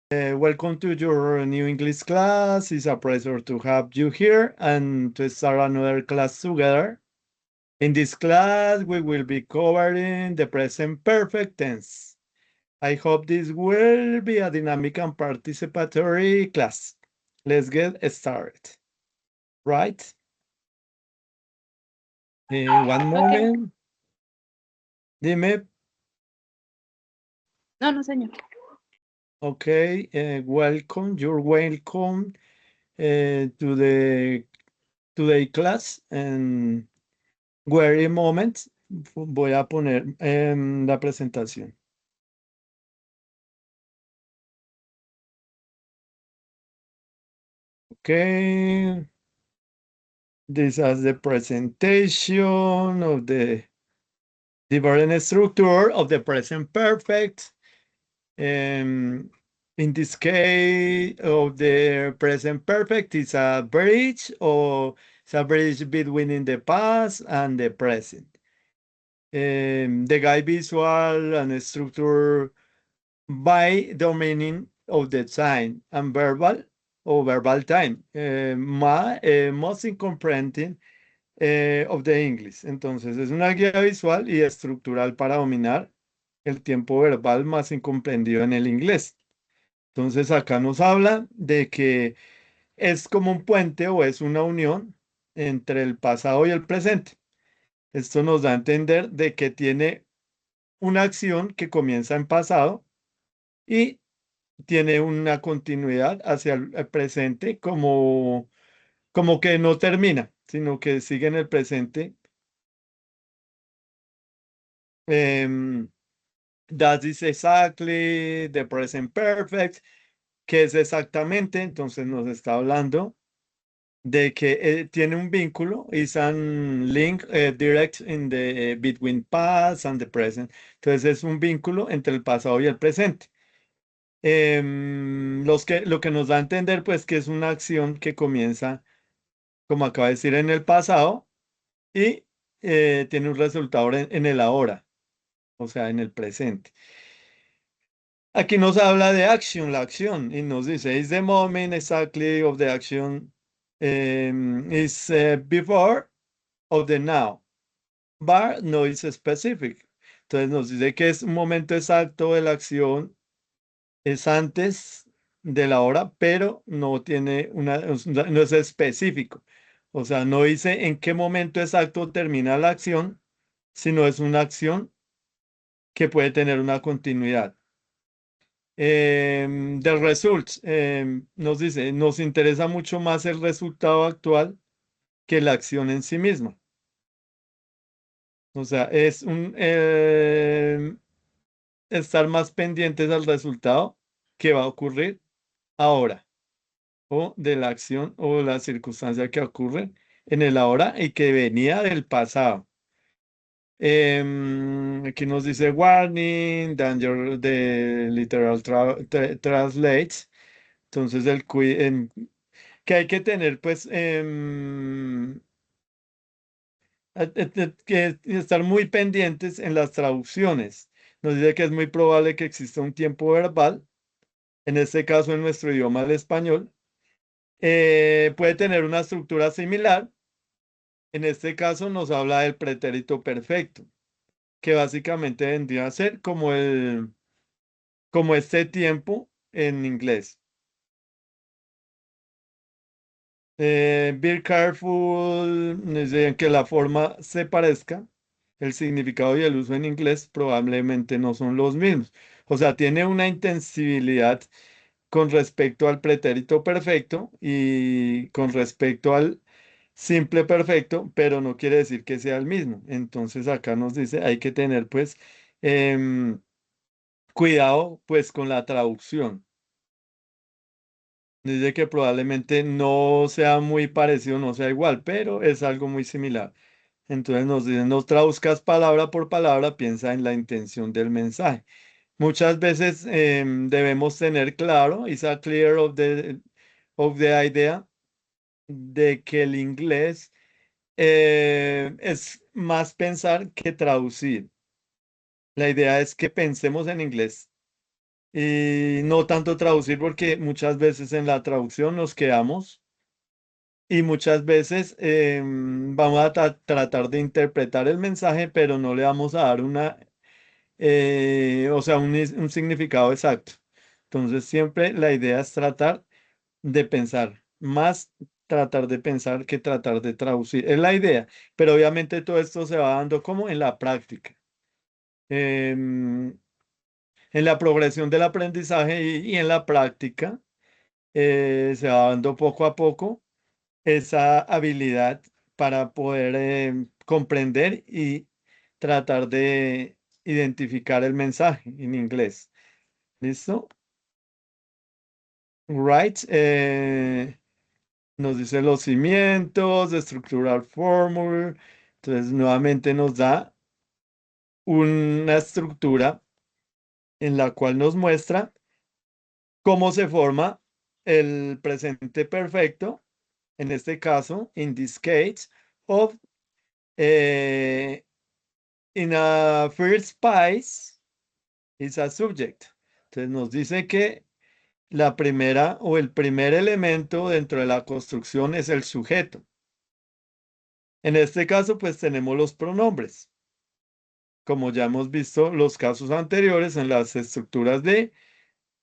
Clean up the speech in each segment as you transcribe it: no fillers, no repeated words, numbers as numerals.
Welcome to your new English class. It's a pleasure to have you here and to start another class together. In this class, we will be covering the present perfect tense. I hope this will be a dynamic and participatory class. Let's get started. Right? One Okay. moment. Dime. No, no, señor. Okay. Welcome. You're welcome to the today class. And wait a moment, voy a poner la presentación. Okay, this is the presentation of the different structure of the present perfect. Um, in this case of the present perfect, it's a bridge or it's a bridge between the past and the present. The guide visual and structure by the meaning of the time and verbal or verbal time, most incomprehending of the English. Entonces, es una guía visual y estructural para dominar el tiempo verbal más incomprendido en el inglés. Entonces, acá nos habla de que es como un puente o es una unión entre el pasado y el presente. Esto nos da a entender de que tiene una acción que comienza en pasado y tiene una continuidad hacia el presente como que no termina, sino que sigue en el presente. Em, that is exactly the present perfect, que es exactamente, entonces nos está hablando de que tiene un vínculo, is an link direct in the between past and the present. Entonces es un vínculo entre el pasado y el presente. Lo que nos da a entender, pues, que es una acción que comienza, como acaba de decir, en el pasado y tiene un resultado en el ahora, o sea, en el presente. Aquí nos habla de action, la acción, y nos dice, is the moment exactly of the action is before of the now, but no is specific. Entonces nos dice que es un momento exacto de la acción es antes de la hora, pero no tiene no es específico. O sea, no dice en qué momento exacto termina la acción, sino es una acción que puede tener una continuidad. The results, nos dice, nos interesa mucho más el resultado actual que la acción en sí misma. O sea, es estar más pendientes al resultado que va a ocurrir ahora, o de la acción o la circunstancia que ocurre en el ahora y que venía del pasado. Aquí nos dice warning, danger de literal translates. Entonces, que hay que tener, pues, que estar muy pendientes en las traducciones. Nos dice que es muy probable que exista un tiempo verbal, en este caso en nuestro idioma, el español, puede tener una estructura similar. En este caso nos habla del pretérito perfecto, que básicamente vendría a ser como este tiempo en inglés. Be careful, dice que la forma se parezca, el significado y el uso en inglés probablemente no son los mismos. O sea, tiene una intensibilidad con respecto al pretérito perfecto y con respecto al simple perfecto, pero no quiere decir que sea el mismo. Entonces acá nos dice, hay que tener pues em, cuidado pues con la traducción. Dice que probablemente no sea muy parecido, no sea igual, pero es algo muy similar. Entonces nos dicen, no traduzcas palabra por palabra, piensa en la intención del mensaje. Muchas veces debemos tener claro, is a clear of the idea de que el inglés es más pensar que traducir. La idea es que pensemos en inglés y no tanto traducir porque muchas veces en la traducción nos quedamos y muchas veces vamos a tratar de interpretar el mensaje, pero no le vamos a dar o sea, un significado exacto. Entonces siempre la idea es tratar de pensar, más tratar de pensar que tratar de traducir. Es la idea, pero obviamente todo esto se va dando como en la práctica. Em, en la progresión del aprendizaje y en la práctica se va dando poco a poco esa habilidad para poder comprender y tratar de identificar el mensaje en inglés. ¿Listo? Right. Nos dice los cimientos, estructural formula. Entonces, nuevamente nos da una estructura en la cual nos muestra cómo se forma el presente perfecto, en este caso, in this case, of eh, in a first place is a subject. Entonces nos dice que la primera o el primer elemento dentro de la construcción es el sujeto. En este caso, pues tenemos los pronombres. Como ya hemos visto los casos anteriores en las estructuras de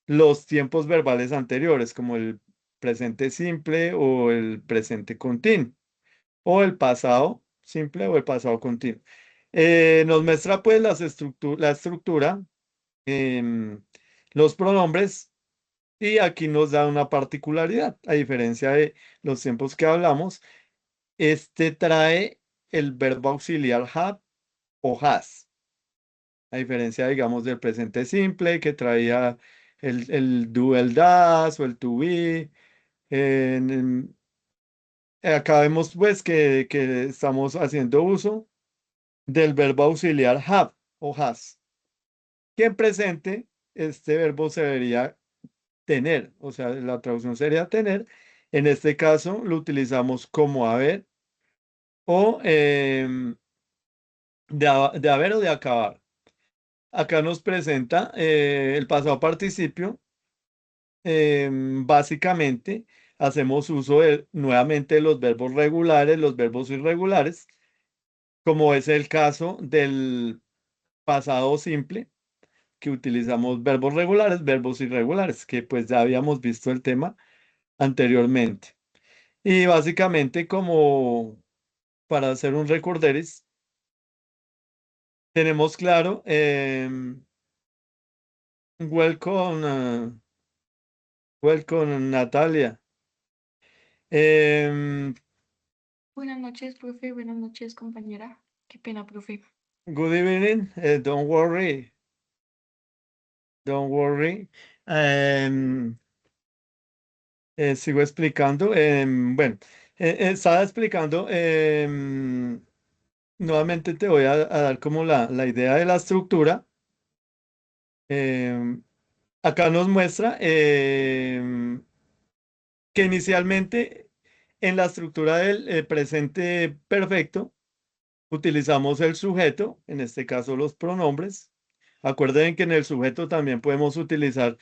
los tiempos verbales anteriores, como el presente simple o el presente continuo, o el pasado simple o el pasado continuo. Nos muestra pues la estructura, em, los pronombres, y aquí nos da una particularidad. A diferencia de los tiempos que hablamos, este trae el verbo auxiliar have o has. A diferencia, digamos, del presente simple que traía el do, el das o el to be. Acá vemos pues que estamos haciendo uso del verbo auxiliar have o has, que en presente este verbo se debería tener, o sea, la traducción sería tener. En este caso lo utilizamos como haber o de haber o de acabar. Acá nos presenta el pasado participio. Básicamente hacemos uso nuevamente de los verbos regulares, los verbos irregulares, como es el caso del pasado simple, que utilizamos verbos regulares, verbos irregulares, que pues ya habíamos visto el tema anteriormente. Y básicamente como para hacer un recorderis, tenemos claro, welcome, welcome Natalia. Em, Buenas noches, profe. Buenas noches, compañera. Qué pena, profe. Good evening. Don't worry. Don't worry. Em, sigo explicando. Bueno, estaba explicando. Nuevamente te voy a dar como la idea de la estructura. Em, Acá nos muestra que inicialmente en la estructura del presente perfecto utilizamos el sujeto, en este caso los pronombres. Acuerden que en el sujeto también podemos utilizar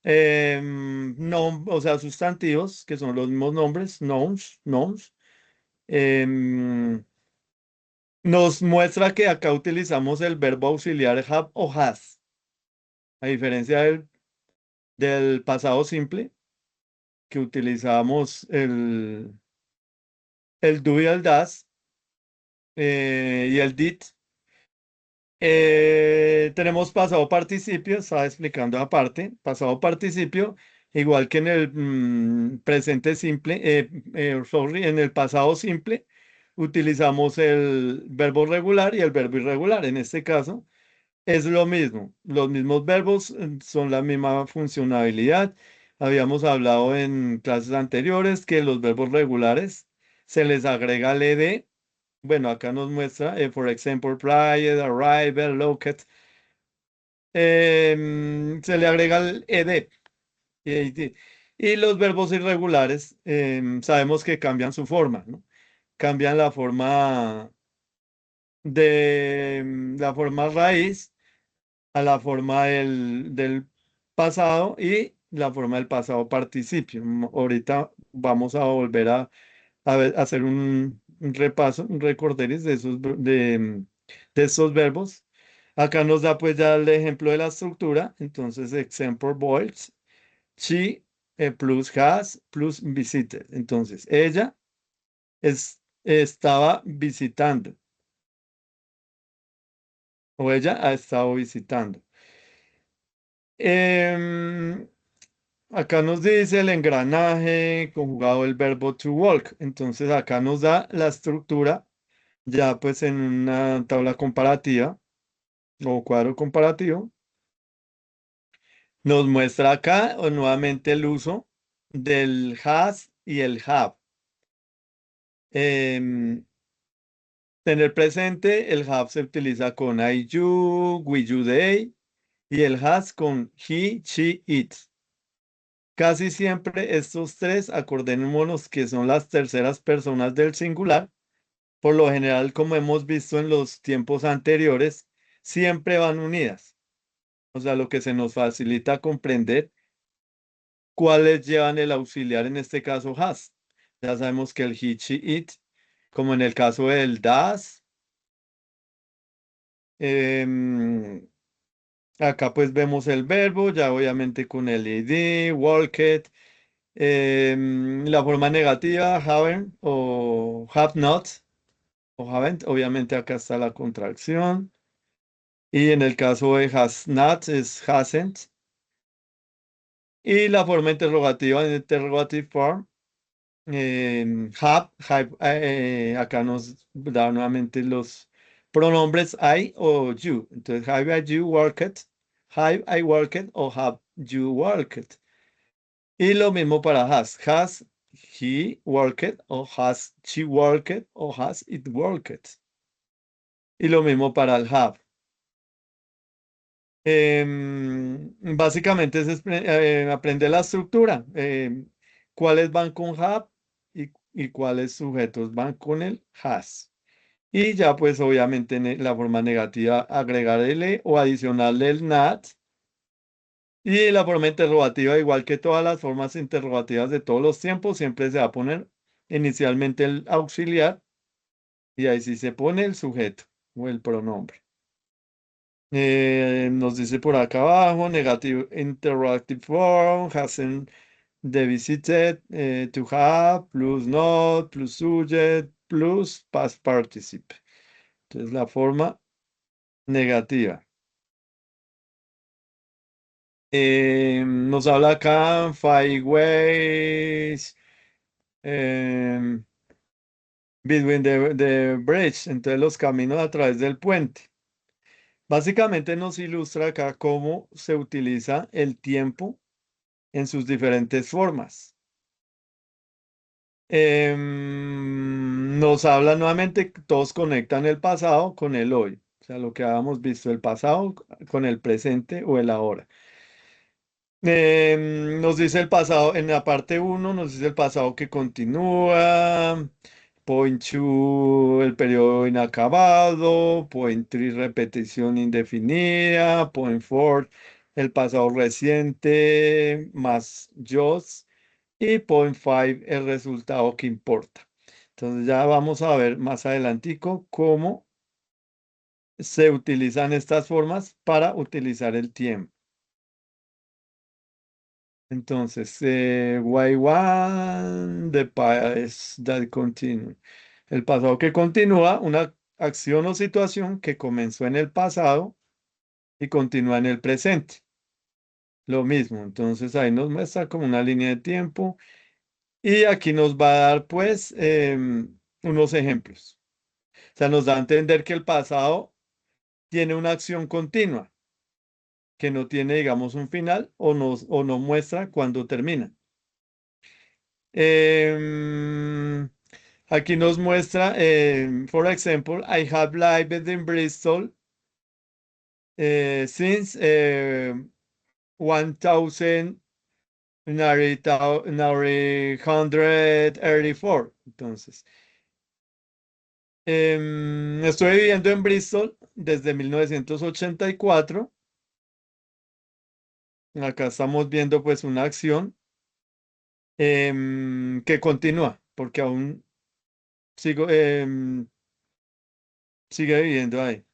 o sea, sustantivos, que son los mismos nombres, nouns. Em, Nos muestra que acá utilizamos el verbo auxiliar have o has, a diferencia del pasado simple, que utilizamos el do y el das y el did. Tenemos pasado participio, estaba explicando aparte, pasado participio, igual que en el presente simple, sorry, en el pasado simple utilizamos el verbo regular y el verbo irregular. En este caso es lo mismo, los mismos verbos son la misma funcionalidad. Habíamos hablado en clases anteriores que los verbos regulares se les agrega el ed. Bueno, acá nos muestra, por ejemplo, prior, arrival, locate. Se le agrega el ed. Y, y los verbos irregulares sabemos que cambian su forma, ¿no? Cambian la forma de la forma raíz a la forma del pasado y la forma del pasado participio. Ahorita vamos a volver a hacer un repaso, un recorderis de de esos verbos. Acá nos da pues ya el ejemplo de la estructura. Entonces, example voice, she plus has plus visited. Entonces, ella estaba visitando o ella ha estado visitando. Em, Acá nos dice el engranaje conjugado el verbo to walk. Entonces acá nos da la estructura ya pues en una tabla comparativa o cuadro comparativo. Nos muestra acá nuevamente el uso del has y el have. Em, Tener presente, el have se utiliza con I, you, we, you, they y el has con he, she, it. Casi siempre estos tres, acordémonos que son las terceras personas del singular, por lo general, como hemos visto en los tiempos anteriores, siempre van unidas. O sea, lo que se nos facilita comprender cuáles llevan el auxiliar, en este caso has. Ya sabemos que el he, she, it, como en el caso del das. em, Acá pues vemos el verbo, ya obviamente con el ed, walked. La forma negativa, haven't o have not o haven't, obviamente acá está la contracción. Y en el caso de has not es hasn't. Y la forma interrogativa en interrogative form, acá nos da nuevamente los pronombres I o you. Entonces, have you worked? Have I worked o have you worked? Y lo mismo para has. Has he worked o has she worked o has it worked? Y lo mismo para el have. Básicamente es aprender la estructura. Cuáles van con have y cuáles sujetos van con el has. Y ya pues obviamente en la forma negativa agregar el o adicionarle el not. Y la forma interrogativa, igual que todas las formas interrogativas de todos los tiempos, siempre se va a poner inicialmente el auxiliar y ahí sí se pone el sujeto o el pronombre. Nos dice por acá abajo, negative interrogative form, hasn't the visited, to have, plus not, plus subject, plus past participe. Entonces la forma negativa. Nos habla acá, five ways. Between the bridge, entonces los caminos a través del puente. Básicamente nos ilustra acá cómo se utiliza el tiempo en sus diferentes formas. Nos habla nuevamente que todos conectan el pasado con el hoy. O sea, lo que habíamos visto, el pasado con el presente o el ahora. Nos dice el pasado, en la parte uno nos dice el pasado que continúa, point 2, el periodo inacabado, point 3, repetición indefinida, point 4, el pasado reciente, más just, y point 5, el resultado que importa. Entonces ya vamos a ver más adelantico cómo se utilizan estas formas para utilizar el tiempo. Entonces, why one, the past that continue. El pasado que continúa, una acción o situación que comenzó en el pasado y continúa en el presente. Lo mismo, entonces ahí nos muestra como una línea de tiempo y aquí nos va a dar pues unos ejemplos. O sea, nos da a entender que el pasado tiene una acción continua, que no tiene, digamos, un final o no muestra cuándo termina. Em, Aquí nos muestra, for example, I have lived in Bristol since 1984. Entonces, estoy viviendo en Bristol desde 1984. Acá estamos viendo pues una acción que continúa, porque aún sigo, sigue viviendo ahí.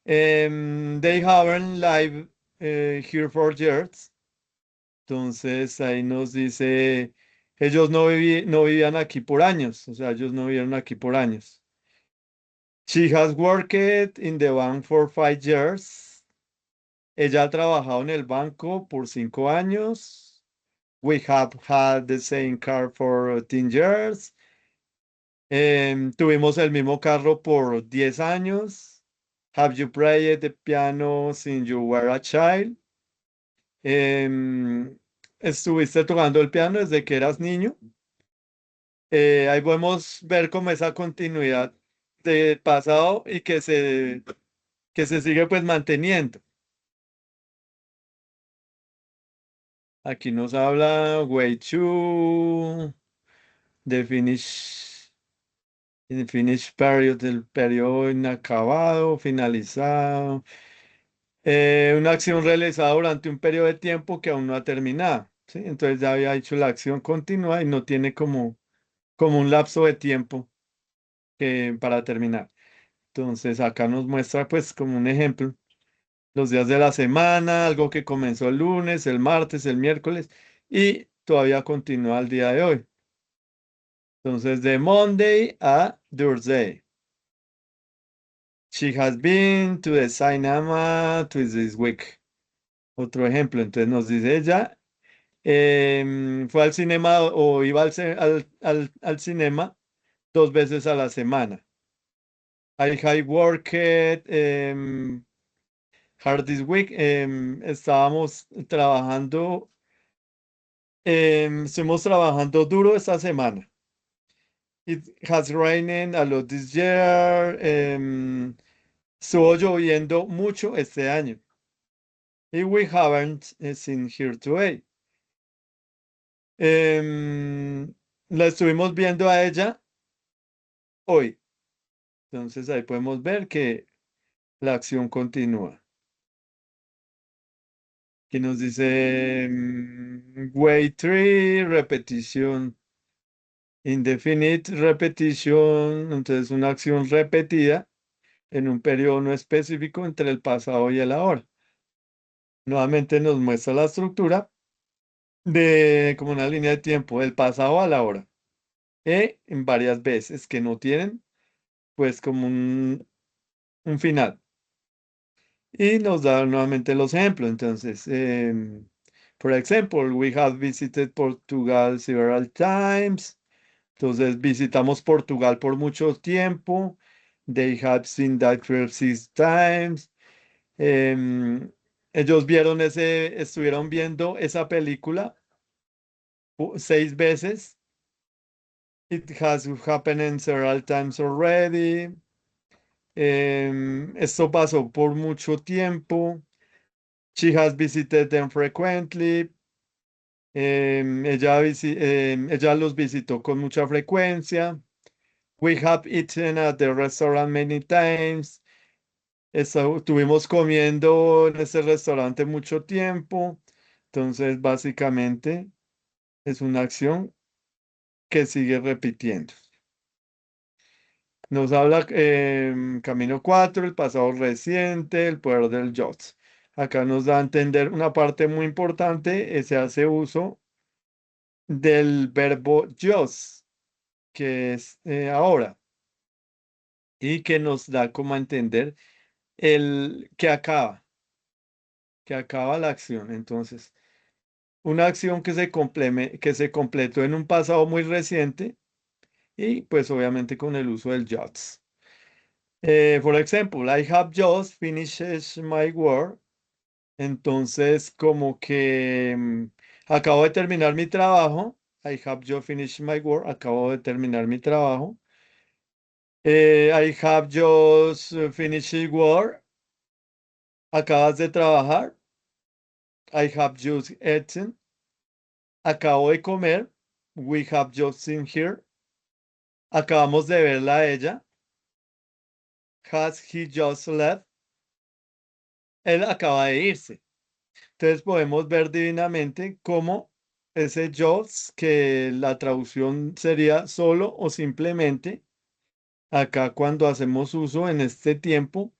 They haven't live here for years. Entonces ahí nos dice, ellos no vivían aquí por años, o sea, ellos no vivieron aquí por años. She has worked in the bank for 5 years. Ella ha trabajado en el banco por 5 años. We have had the same car for 10 years. Tuvimos el mismo carro por 10 años. Have you played the piano since you were a child? Em, ¿Estuviste tocando el piano desde que eras niño? Ahí podemos ver como esa continuidad del pasado y que se sigue pues manteniendo. Aquí nos habla way to the finish period, del periodo inacabado, finalizado. Una acción realizada durante un periodo de tiempo que aún no ha terminado, ¿sí? Entonces ya había hecho la acción continua y no tiene como un lapso de tiempo para terminar. Entonces acá nos muestra pues como un ejemplo los días de la semana, algo que comenzó el lunes, el martes, el miércoles y todavía continúa al día de hoy. Entonces de Monday a Thursday. She has been to the cinema to this week. Otro ejemplo, entonces nos dice ella, fue al cinema o iba al cinema 2 veces a la semana. I have worked hard this week. Estábamos trabajando, estuvimos trabajando duro esta semana. It has rained a lot this year. Estuvo lloviendo mucho este año. Y we haven't seen here today. La estuvimos viendo a ella hoy. Entonces ahí podemos ver que la acción continúa. Aquí nos dice way 3, repetición, indefinite repetition, entonces una acción repetida en un periodo no específico entre el pasado y el ahora. Nuevamente nos muestra la estructura de como una línea de tiempo del pasado a la hora. En varias veces que no tienen pues como un final. Y nos da nuevamente los ejemplos. Entonces, por ejemplo, we have visited Portugal several times. Entonces, visitamos Portugal por mucho tiempo. They have seen that for 6 times. Em, Ellos estuvieron viendo esa película 6 veces. It has happened several times already. Esto pasó por mucho tiempo. She has visited them frequently. Ella los visitó con mucha frecuencia. We have eaten at the restaurant many times. Estuvimos comiendo en este restaurante mucho tiempo. Entonces, básicamente, es una acción que sigue repitiendo. Nos habla Camino 4, el pasado reciente, el poder del yo. Acá nos da a entender una parte muy importante, se hace uso del verbo just, que es ahora, y que nos da como a entender el que acaba la acción. Entonces, una acción que se completó en un pasado muy reciente y pues obviamente con el uso del just. For example, I have just finished my work. Entonces, como que acabo de terminar mi trabajo. I have just finished my work. Acabo de terminar mi trabajo. I have just finished work. Acabas de trabajar. I have just eaten. Acabo de comer. We have just seen here. Acabamos de verla a ella. Has he just left? Él acaba de irse. Entonces podemos ver divinamente cómo ese just, que la traducción sería solo o simplemente, acá cuando hacemos uso en este tiempo,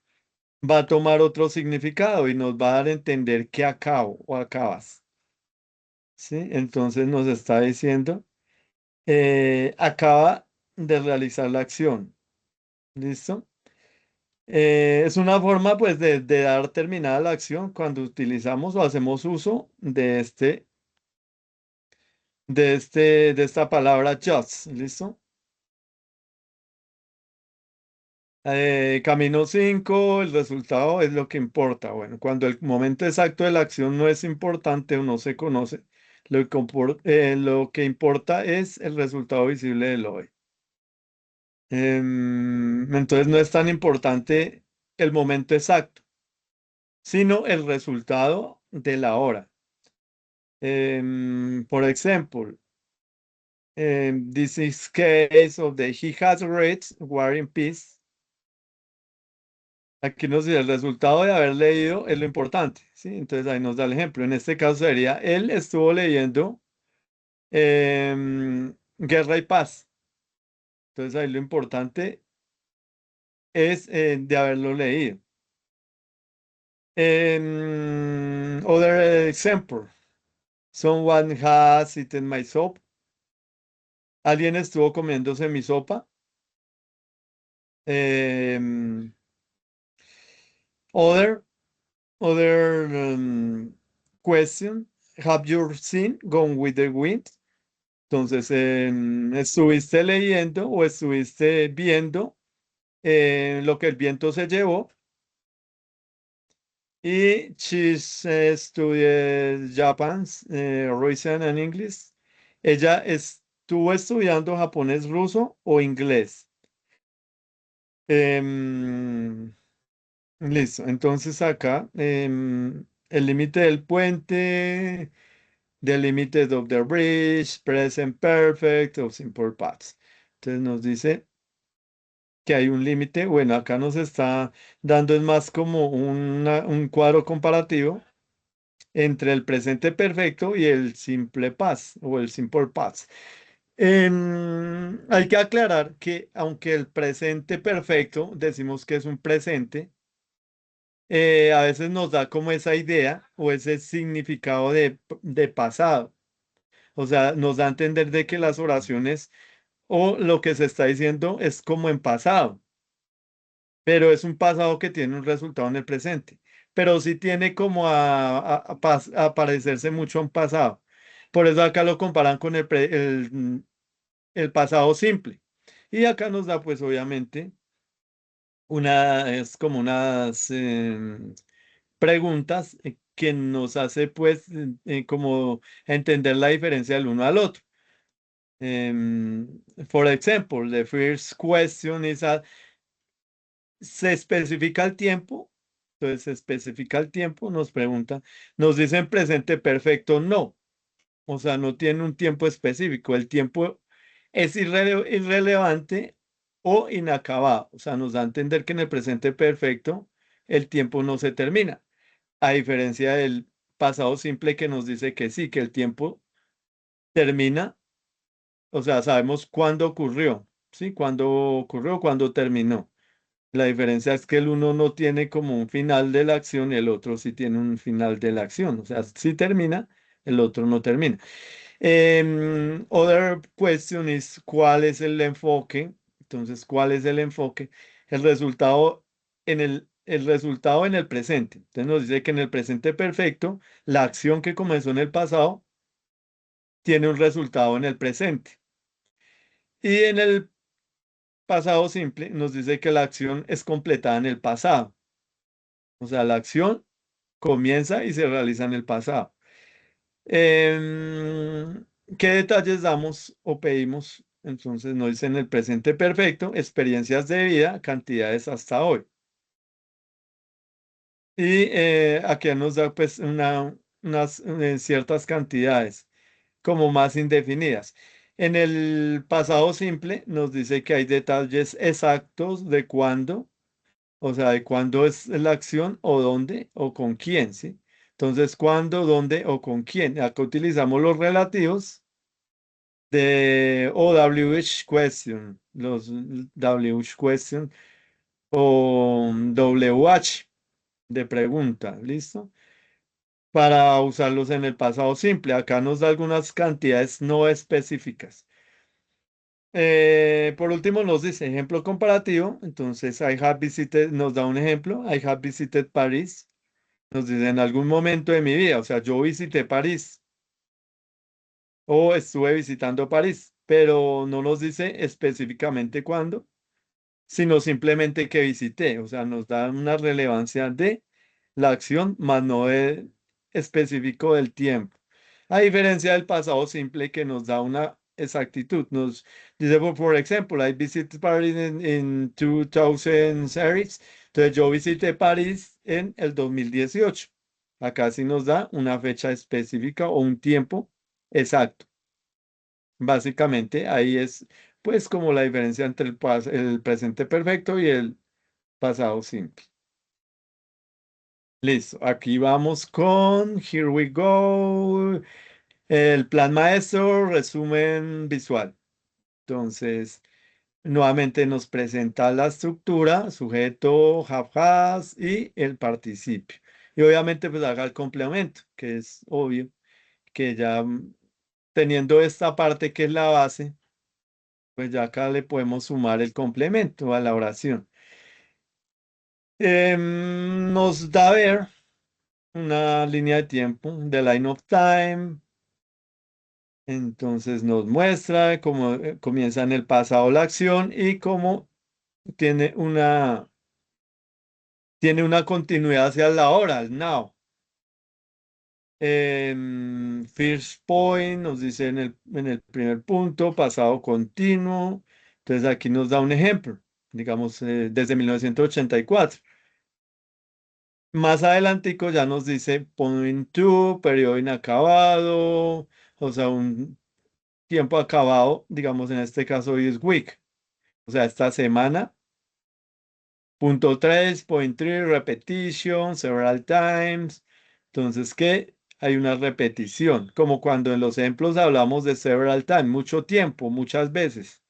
va a tomar otro significado y nos va a dar a entender que acabo o acabas. ¿Sí? Entonces nos está diciendo, acaba de realizar la acción. ¿Listo? Es una forma pues de dar terminada la acción cuando utilizamos o hacemos uso de esta palabra just. ¿Listo? Camino 5, el resultado es lo que importa. Bueno, cuando el momento exacto de la acción no es importante o no se conoce, lo que importa es el resultado visible del hoy. Entonces no es tan importante el momento exacto, sino el resultado de la hora. For example, this is case of the he has read War and Peace. Aquí nos dice el resultado de haber leído es lo importante, ¿sí? Entonces ahí nos da el ejemplo. En este caso sería, él estuvo leyendo Guerra y Paz. Entonces ahí lo importante es de haberlo leído. Other example, someone has eaten my soup. Alguien estuvo comiéndose mi sopa. Em, other other question, have you seen Gone with the Wind? Entonces, ¿estuviste leyendo o estuviste viendo lo que el viento se llevó? Y she's studied Japanese, Russian and English. Ella estuvo estudiando japonés, ruso o inglés. Em, Listo. Entonces acá, el límite del puente, the limited of the bridge, present perfect of simple past. Entonces nos dice que hay un límite. Bueno, acá nos está dando es más como un cuadro comparativo entre el presente perfecto y el simple past o el simple past. Hay que aclarar que aunque el presente perfecto decimos que es un presente, a veces nos da como esa idea o ese significado de pasado. O sea, nos da a entender de que las oraciones o lo que se está diciendo es como en pasado, pero es un pasado que tiene un resultado en el presente, pero sí tiene como a parecerse mucho a un pasado. Por eso acá lo comparan con el pasado simple. Y acá nos da pues obviamente es como unas preguntas que nos hace pues como entender la diferencia del uno al otro. For example, the first question is, ¿se especifica el tiempo? Entonces, ¿se especifica el tiempo? Nos pregunta. Nos dicen presente perfecto, no. O sea, no tiene un tiempo específico. El tiempo es irrelevante o inacabado. O sea, nos da a entender que en el presente perfecto el tiempo no se termina. A diferencia del pasado simple que nos dice que sí, que el tiempo termina. O sea, sabemos cuándo ocurrió, ¿sí? Cuándo ocurrió, cuándo terminó. La diferencia es que el uno no tiene como un final de la acción y el otro sí tiene un final de la acción. O sea, sí termina, el otro no termina. Other question is, ¿cuál es el enfoque? Entonces, ¿cuál es el enfoque? El resultado el resultado en el presente. Entonces nos dice que en el presente perfecto, la acción que comenzó en el pasado tiene un resultado en el presente. Y en el pasado simple nos dice que la acción es completada en el pasado. O sea, la acción comienza y se realiza en el pasado. Em, ¿Qué detalles damos o pedimos? Entonces nos dice en el presente perfecto, experiencias de vida, cantidades hasta hoy. Y aquí nos da pues unas ciertas cantidades como más indefinidas. En el pasado simple nos dice que hay detalles exactos de cuándo. O sea, de cuándo es la acción o dónde o con quién, ¿sí? Entonces, ¿cuándo, dónde o con quién? Acá utilizamos los relativos de o WH question, los WH question o WH de pregunta, ¿listo? Para usarlos en el pasado simple. Acá nos da algunas cantidades no específicas. Por último, nos dice ejemplo comparativo. Entonces, I have visited, nos da un ejemplo. I have visited Paris. Nos dice en algún momento de mi vida, o sea, yo visité París o estuve visitando París, pero no nos dice específicamente cuándo, sino simplemente que visité. O sea, nos da una relevancia de la acción, más no de específico del tiempo. A diferencia del pasado simple que nos da una exactitud. Nos dice, por ejemplo, I visited Paris in 2006. Entonces yo visité París en el 2018. Acá sí nos da una fecha específica o un tiempo exacto. Básicamente ahí es pues como la diferencia entre el presente perfecto y el pasado simple. Listo, aquí vamos con Here we go. El plan maestro, resumen visual. Entonces, nuevamente nos presenta la estructura, sujeto, have has y el participio. Y obviamente pues haga el complemento, que es obvio que ya teniendo esta parte que es la base, pues ya acá le podemos sumar el complemento a la oración. Nos da a ver una línea de tiempo, the line of time. Entonces nos muestra cómo comienza en el pasado la acción y cómo tiene una continuidad hacia la hora, el now. First point nos dice en el primer punto, pasado continuo. Entonces aquí nos da un ejemplo, digamos, desde 1984. Más adelantico ya nos dice point two, periodo inacabado, o sea, un tiempo acabado, digamos, en este caso hoy es week, o sea, esta semana. Punto 3, point 3, repetition, several times. Entonces, ¿qué? Hay una repetición, como cuando en los ejemplos hablamos de several times, mucho tiempo, muchas veces.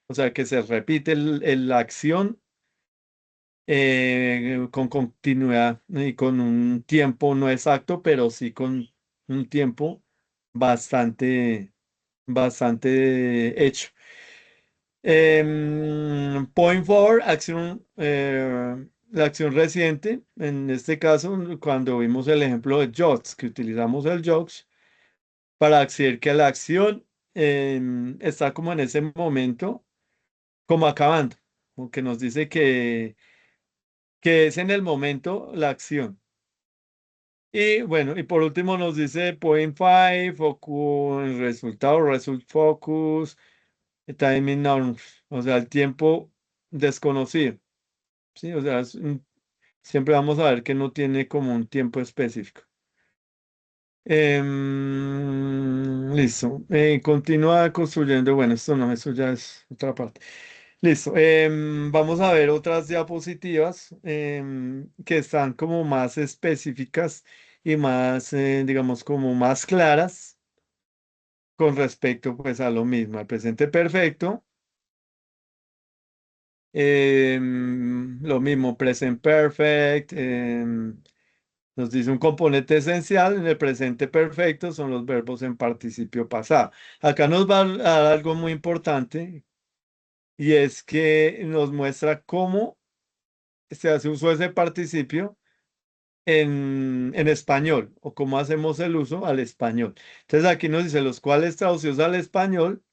O sea, que se repite la acción con continuidad y con un tiempo no exacto, pero sí con un tiempo bastante, bastante hecho. Point four, la acción reciente, en este caso, cuando vimos el ejemplo de JOTS, que utilizamos el JOTS para decir que la acción está como en ese momento, como acabando, o que nos dice que es en el momento la acción. Y bueno, y por último nos dice point five, focus, resultado, result focus, timing norms, o sea, el tiempo desconocido. Sí, o sea, siempre vamos a ver que no tiene como un tiempo específico. Listo. Continúa construyendo. Bueno, esto no, eso ya es otra parte. Listo. Vamos a ver otras diapositivas que están como más específicas y más, digamos, como más claras con respecto pues a lo mismo, al presente perfecto. Lo mismo, present perfect. Nos dice un componente esencial en el presente perfecto son los verbos en participio pasado. Acá nos va a dar algo muy importante y es que nos muestra cómo se hace uso de ese participio en español o cómo hacemos el uso al español. Entonces aquí nos dice los cuales traducidos al español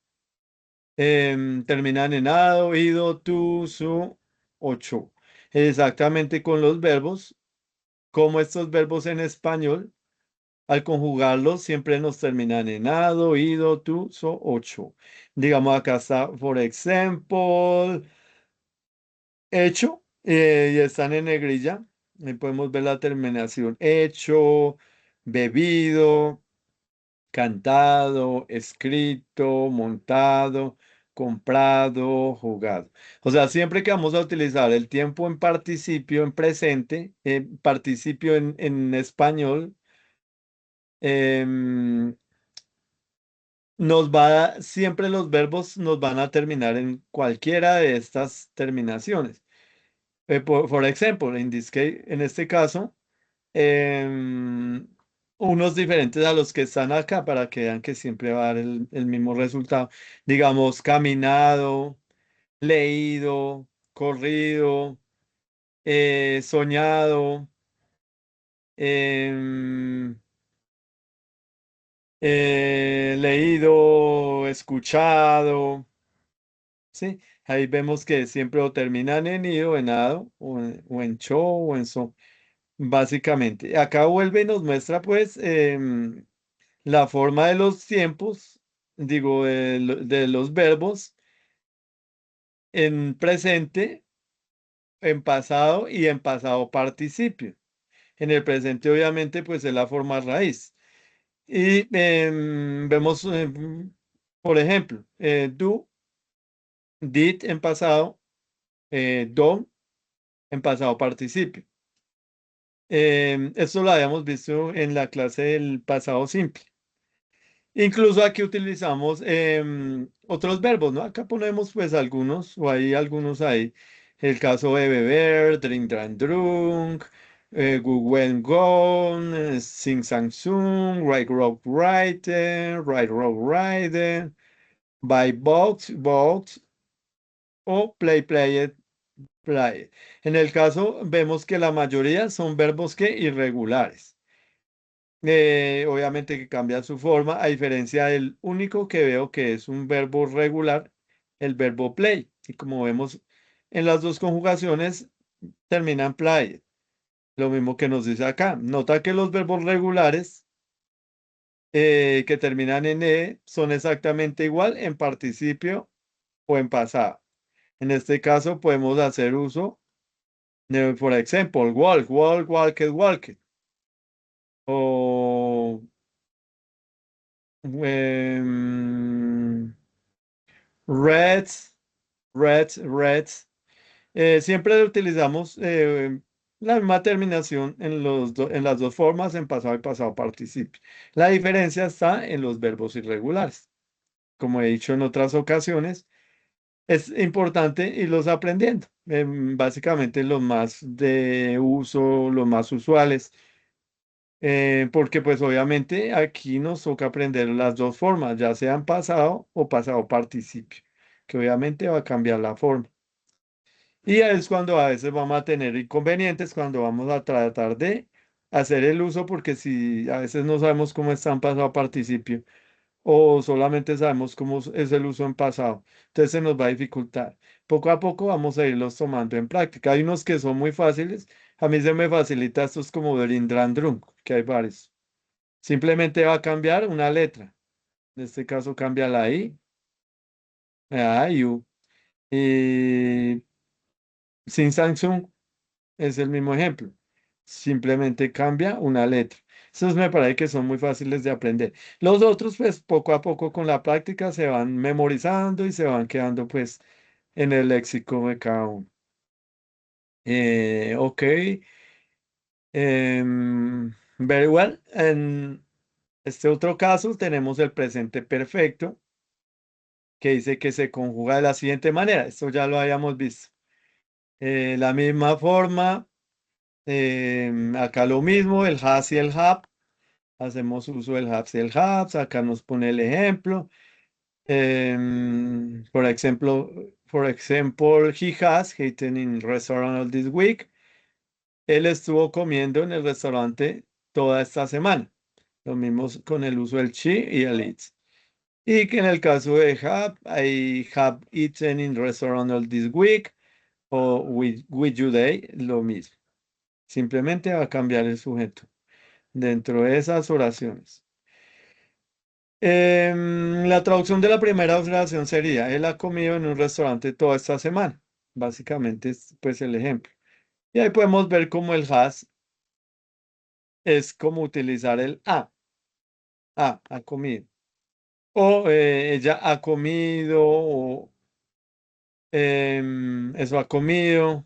terminan en ado, ido, tú, su, ocho. Exactamente con los verbos, como estos verbos en español al conjugarlos siempre nos terminan en ado, ido, tu, so, ocho. Digamos, acá está, for example, hecho, y están en negrilla. Ahí podemos ver la terminación hecho, bebido, cantado, escrito, montado, comprado, jugado. O sea, siempre que vamos a utilizar el tiempo en participio en presente, participio en español, em, siempre los verbos nos van a terminar en cualquiera de estas terminaciones. For example, en este caso, em, unos diferentes a los que están acá para que vean que siempre va a dar el mismo resultado. Digamos, caminado, leído, corrido, soñado, em, leído, escuchado. Sí, ahí vemos que siempre o terminan en ido, en ado, o en cho, o en so, básicamente. Acá vuelve y nos muestra pues la forma de los tiempos, digo, de los verbos en presente, en pasado y en pasado participio. En el presente, obviamente, pues es la forma raíz. Y vemos, por ejemplo, do, did en pasado, don't en pasado participio. Esto lo habíamos visto en la clase del pasado simple. Incluso aquí utilizamos otros verbos, ¿no? Acá ponemos pues algunos, o hay algunos ahí. El caso de beber, drink, drank, drunk, go, went, gone, sing, sang, sung, write, wrote, written, write, wrote, written, buy, box, box, o play, played, play. En el caso, vemos que la mayoría son verbos que irregulares. Obviamente que cambia su forma, a diferencia del único que veo que es un verbo regular, el verbo play. Y como vemos en las dos conjugaciones, terminan play. Lo mismo que nos dice acá. Nota que los verbos regulares que terminan en son exactamente igual en participio o en pasado. En este caso podemos hacer uso de, por ejemplo, walk, walk, walked, walked. O em, red, red. Siempre utilizamos la misma terminación en, en las dos formas, en pasado y pasado participio. La diferencia está en los verbos irregulares. Como he dicho en otras ocasiones, es importante irlos aprendiendo. Básicamente los más de uso, los más usuales. Porque pues obviamente aquí nos toca aprender las dos formas, ya sean pasado o pasado participio, que obviamente va a cambiar la forma. Y es cuando a veces vamos a tener inconvenientes, cuando vamos a tratar de hacer el uso, porque si a veces no sabemos cómo está en pasado participio o solamente sabemos cómo es el uso en pasado, entonces se nos va a dificultar. Poco a poco vamos a irlos tomando en práctica. Hay unos que son muy fáciles. A mí se me facilita estos como del Indrandrum, que hay varios. Simplemente va a cambiar una letra. En este caso cambia la I, a U. Y sin Samsung es el mismo ejemplo. Simplemente cambia una letra. Esos me parece que son muy fáciles de aprender. Los otros, pues poco a poco con la práctica se van memorizando y se van quedando pues en el léxico de cada uno. Ok. Very well. En este otro caso tenemos el presente perfecto que dice que se conjuga de la siguiente manera. Esto ya lo habíamos visto. La misma forma, acá lo mismo, el has y el have. Hacemos uso del haves y el haves. Acá nos pone el ejemplo. For example, he has eaten in restaurant all this week. Él estuvo comiendo en el restaurante toda esta semana. Lo mismo con el uso del she y el it. Y que en el caso de have, I have eaten in restaurant all this week o with you day, lo mismo. Simplemente va a cambiar el sujeto dentro de esas oraciones. La traducción de la primera oración sería, él ha comido en un restaurante toda esta semana. Básicamente es pues el ejemplo. Y ahí podemos ver cómo el has es como utilizar el ha comido. O ella ha comido, o eso ha comido.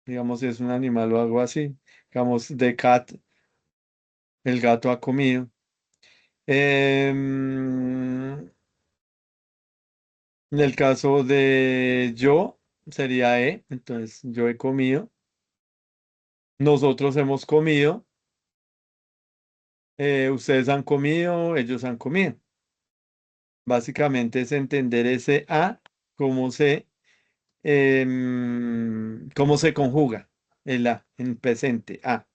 Digamos, si es un animal o algo así. Digamos, the cat, el gato ha comido. Em, en el caso de yo, sería he. Entonces, yo he comido. Nosotros hemos comido. Ustedes han comido. Ellos han comido. Básicamente es entender ese a, cómo cómo se conjuga el a en presente. A.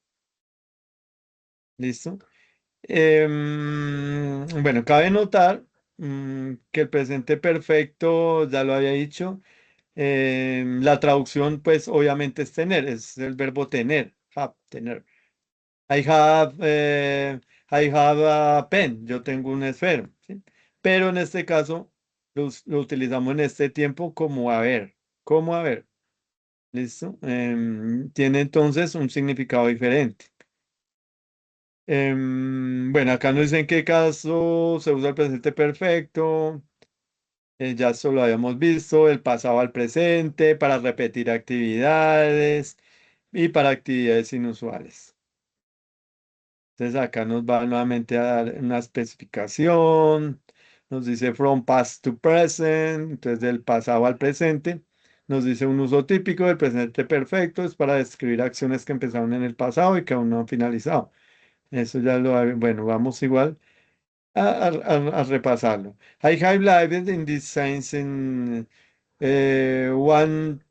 ¿Listo? Bueno, cabe notar que el presente perfecto, ya lo había dicho, la traducción pues obviamente es tener, es el verbo tener, have, tener. I have, I have a pen, yo tengo un esfero, ¿sí? Pero en este caso lo utilizamos en este tiempo como haber, como haber, ¿listo? Tiene entonces un significado diferente. Bueno, acá nos dice en qué caso se usa el presente perfecto. Ya esto lo habíamos visto, el pasado al presente, para repetir actividades y para actividades inusuales. Entonces acá nos va nuevamente a dar una especificación. Nos dice from past to present, entonces del pasado al presente. Nos dice un uso típico del presente perfecto, es para describir acciones que empezaron en el pasado y que aún no han finalizado. Eso ya bueno, vamos igual a repasarlo. I have lived in this science in 1000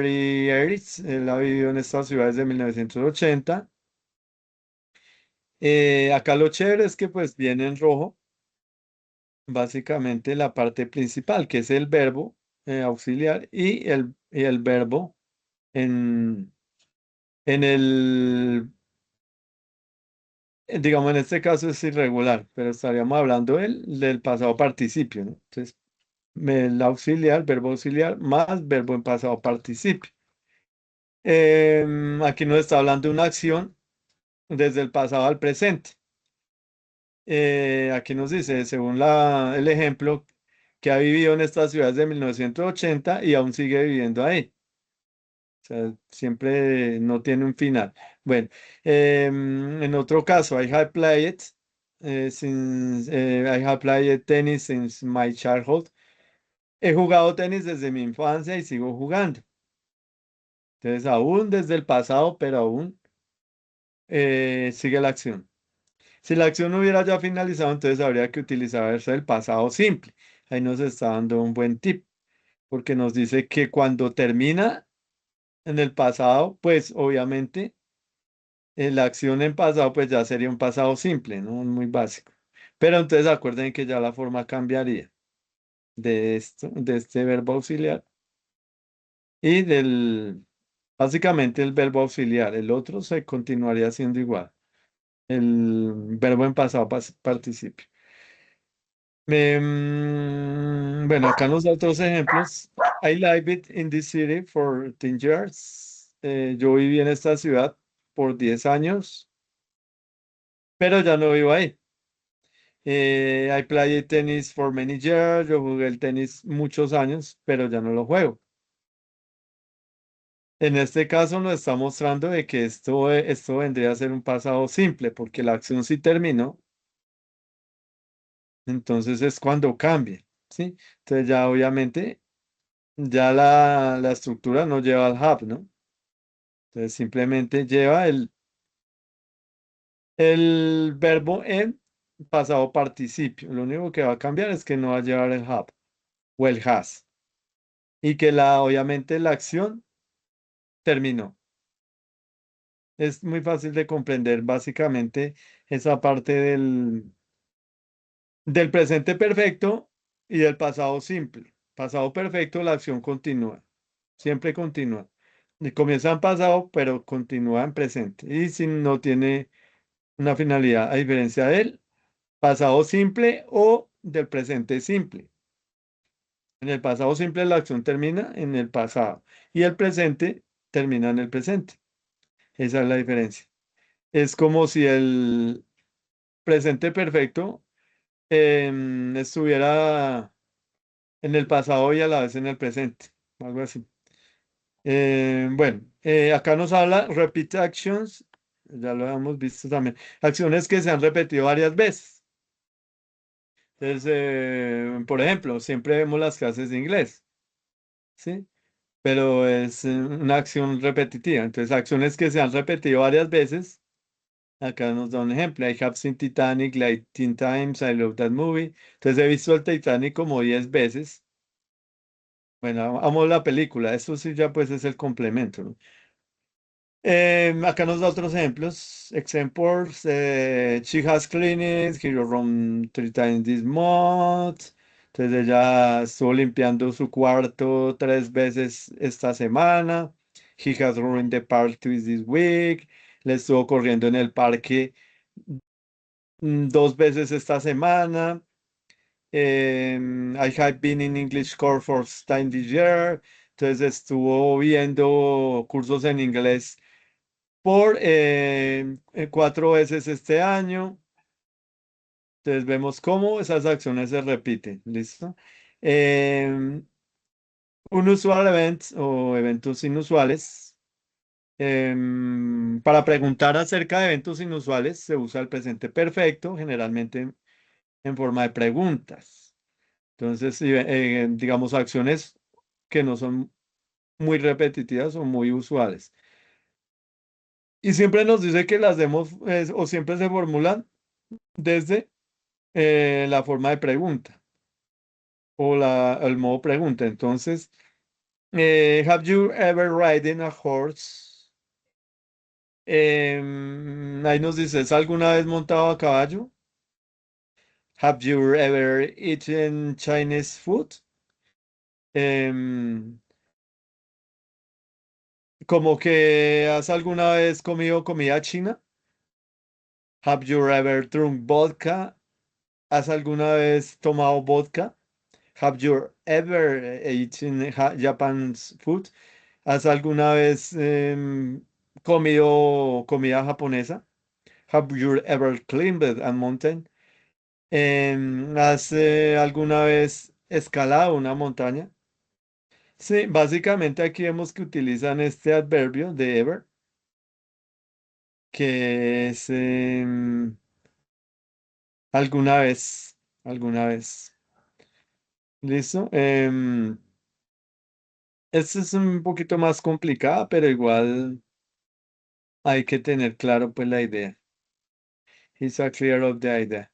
years. Él ha vivido en estas ciudades de 1980. Acá lo chévere es que pues viene en rojo, básicamente la parte principal, que es el verbo auxiliar y el verbo en, en el, digamos, en este caso es irregular, pero estaríamos hablando del pasado participio, ¿no? Entonces, el auxiliar, verbo auxiliar, más verbo en pasado participio. Aquí nos está hablando de una acción desde el pasado al presente. Aquí nos dice, según el ejemplo, que ha vivido en estas ciudades de 1980 y aún sigue viviendo ahí. O sea, siempre no tiene un final. Bueno, en otro caso, I have played I have played tennis since my childhood. He jugado tenis desde mi infancia y sigo jugando. Entonces, aún desde el pasado, pero aún sigue la acción. Si la acción no hubiera ya finalizado, entonces habría que utilizar el pasado simple. Ahí nos está dando un buen tip, porque nos dice que cuando termina en el pasado, pues obviamente la acción en pasado, pues ya sería un pasado simple, ¿no? Muy básico. Pero entonces acuerden que ya la forma cambiaría de esto, de este verbo auxiliar y básicamente el verbo auxiliar. El otro se continuaría siendo igual. El verbo en pasado participio. Bueno, acá nos da otros ejemplos. I live it in this city for 10 years. Yo viví en esta ciudad por 10 años, pero ya no vivo ahí. I played tennis for many years. Yo jugué el tenis muchos años, pero ya no lo juego. En este caso nos está mostrando de que esto vendría a ser un pasado simple, porque la acción sí terminó, entonces es cuando cambia, ¿sí? Entonces ya obviamente ya la estructura no lleva al hub, ¿no? Entonces simplemente lleva el verbo en pasado participio. Lo único que va a cambiar es que no va a llevar el have o el has. Y que obviamente la acción terminó. Es muy fácil de comprender básicamente esa parte del presente perfecto y del pasado simple. Pasado perfecto, la acción continúa. Siempre continúa. Y comienza en pasado, pero continúa en presente. Y si no tiene una finalidad, a diferencia del pasado simple o del presente simple. En el pasado simple la acción termina en el pasado y el presente termina en el presente. Esa es la diferencia. Es como si el presente perfecto estuviera en el pasado y a la vez en el presente, algo así. Bueno, acá nos habla repeat actions. ya lo hemos visto también. Acciones que se han repetido varias veces. Entonces, por ejemplo, siempre vemos las clases de inglés, ¿sí? Pero es una acción repetitiva. Entonces, acciones que se han repetido varias veces. Acá nos da un ejemplo. I have seen Titanic like 10 times. I love that movie. Entonces, he visto el Titanic como 10 veces. Bueno, amo la película. Eso sí ya pues es el complemento, ¿no? Acá nos da otros ejemplos. Examples. She has cleaned her room 3 times this month. Entonces ella estuvo limpiando su cuarto 3 veces esta semana. He has ruined the park twice this week. Le estuvo corriendo en el parque 2 veces esta semana. I have been in English course for time this year. Entonces estuvo viendo cursos en inglés por 4 veces este año. Entonces vemos cómo esas acciones se repiten. ¿Listo? Em, Unusual events o eventos inusuales. Para preguntar acerca de eventos inusuales se usa el presente perfecto, generalmente en forma de preguntas. Entonces, sí, digamos, acciones que no son muy repetitivas o muy usuales. Y siempre nos dice que las demos o siempre se formulan desde la forma de pregunta o el modo pregunta. Entonces, have you ever ridden a horse? Ahí nos dice, ¿has alguna vez montado a caballo? Have you ever eaten Chinese food? Em, Como que has alguna vez comido comida china? Have you ever drunk vodka? ¿Has alguna vez tomado vodka? Have you ever eaten Japanese food? ¿Has alguna vez comido comida japonesa? Have you ever climbed a mountain? ¿Has alguna vez escalado una montaña? Sí, básicamente aquí vemos que utilizan este adverbio de ever, que es alguna vez. ¿Listo? Este es un poquito más complicada, pero igual hay que tener claro pues la idea. He's a clear of the idea.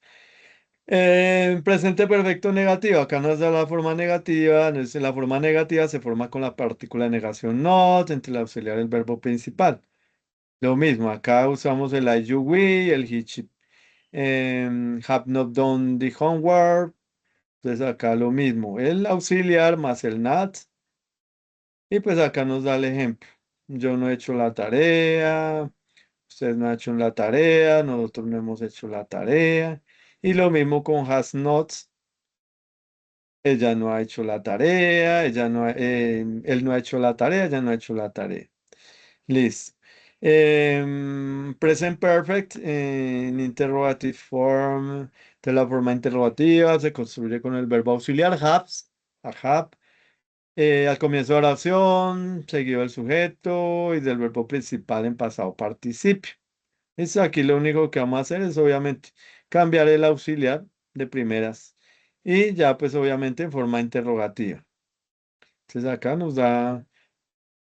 Presente perfecto negativo. Acá nos da la forma negativa. La forma negativa se forma con la partícula de negación not entre el auxiliar y el verbo principal. Lo mismo, acá usamos el I, you, we, el he, she, have not done the homework. Entonces acá lo mismo, el auxiliar más el not. Y pues acá nos da el ejemplo. Yo no he hecho la tarea, usted no ha hecho la tarea, nosotros no hemos hecho la tarea. Y lo mismo con has not. Ella no ha hecho la tarea, él no ha hecho la tarea, ella no ha hecho la tarea. Listo. Present perfect en interrogative form. De la forma interrogativa se construye con el verbo auxiliar haves, a have. Al comienzo de oración, seguido del sujeto y del verbo principal en pasado participio. Eso aquí lo único que vamos a hacer es obviamente cambiar el auxiliar de primeras y ya pues obviamente en forma interrogativa. Entonces acá nos da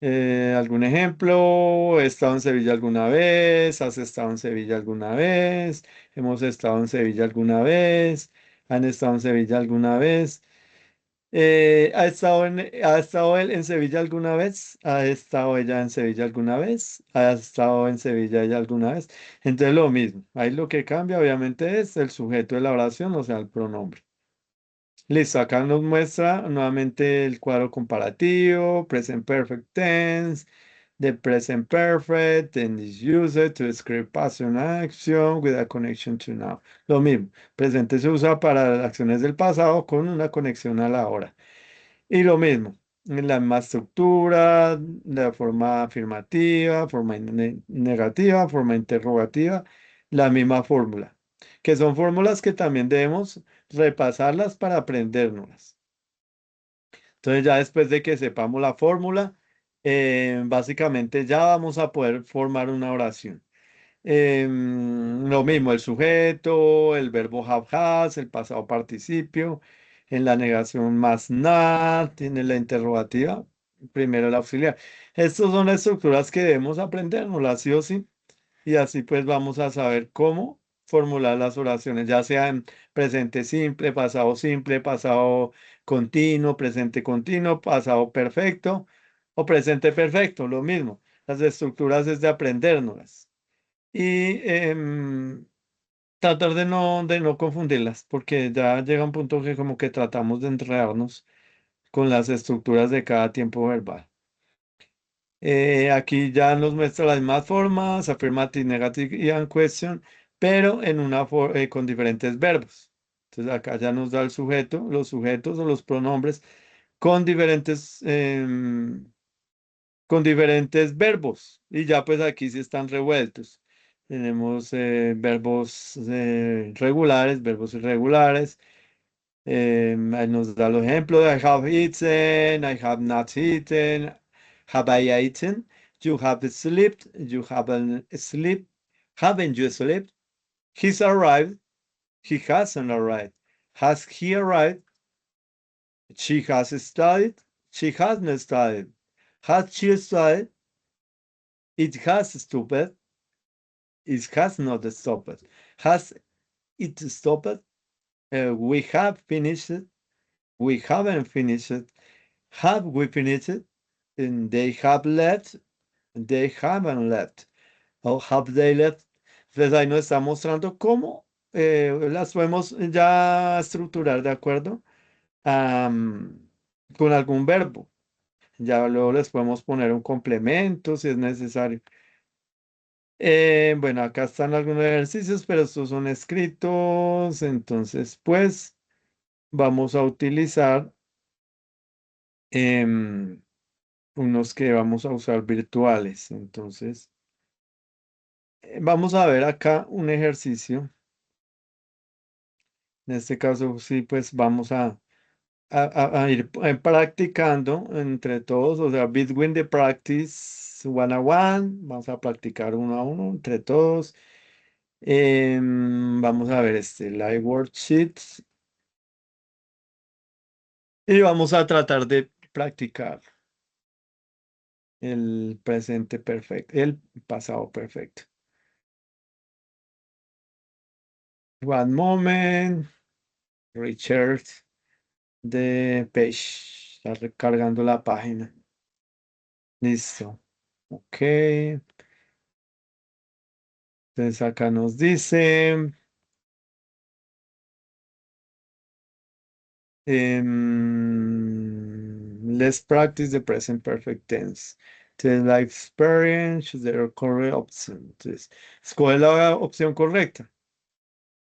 algún ejemplo. ¿He estado en Sevilla alguna vez? ¿Has estado en Sevilla alguna vez? ¿Hemos estado en Sevilla alguna vez? ¿Han estado en Sevilla alguna vez? ¿Ha estado él en Sevilla alguna vez? ¿Ha estado ella en Sevilla alguna vez? ¿Ha estado en Sevilla ella alguna vez? Entonces lo mismo. Ahí lo que cambia obviamente es el sujeto de la oración, o sea, el pronombre. Listo, acá nos muestra nuevamente el cuadro comparativo, present perfect tense, the present perfect, and is used to describe past action with a connection to now. Lo mismo, presente se usa para las acciones del pasado con una conexión a la hora. Y lo mismo, en la misma estructura, la forma afirmativa, forma negativa, forma interrogativa, la misma fórmula, que son fórmulas que también debemos repasarlas para aprendérnoslas. Entonces ya después de que sepamos la fórmula, básicamente ya vamos a poder formar una oración. Lo mismo, el sujeto, el verbo have has, el pasado participio, en la negación más not, tiene la interrogativa, primero el auxiliar. Estas son las estructuras que debemos aprendernos, sí o sí, y así pues vamos a saber cómo formular las oraciones, ya sean presente simple, pasado continuo, pasado perfecto o presente perfecto, lo mismo. Las estructuras es de aprendérnoslas y tratar de no confundirlas, porque ya llega un punto que como que tratamos de enredarnos con las estructuras de cada tiempo verbal. Aquí ya nos muestra las mismas formas, affirmative, negative y and question, pero con diferentes verbos. Entonces acá ya nos da el sujeto, los sujetos o los pronombres con diferentes verbos. Y ya pues aquí sí están revueltos. Tenemos verbos regulares, verbos irregulares. Ahí nos da los ejemplos. I have eaten, I have not eaten, have I eaten, you have slept, you haven't slept, haven't you slept, he's arrived, he hasn't arrived, has he arrived, she has studied, she hasn't studied, has she studied, it has stopped, it has not stopped, has it stopped, we have finished, we haven't finished, have we finished, and they have left, they haven't left, or have they left. Entonces ahí nos está mostrando cómo las podemos ya estructurar de acuerdo con algún verbo. Ya luego les podemos poner un complemento si es necesario. Bueno, acá están algunos ejercicios, pero estos son escritos, entonces pues vamos a utilizar em, unos que vamos a usar virtuales. Entonces, vamos a ver acá un ejercicio. En este caso, sí, pues vamos a ir practicando entre todos, o sea, between the practice one on one, vamos a practicar uno a uno entre todos. Vamos a ver este live worksheets y vamos a tratar de practicar el presente perfecto, el pasado perfecto. One moment, Richard, the page, está recargando la página. Listo. Ok. Entonces acá nos dice, let's practice the present perfect tense. Entonces, life experience, the correct option. Entonces, escoge la opción correcta.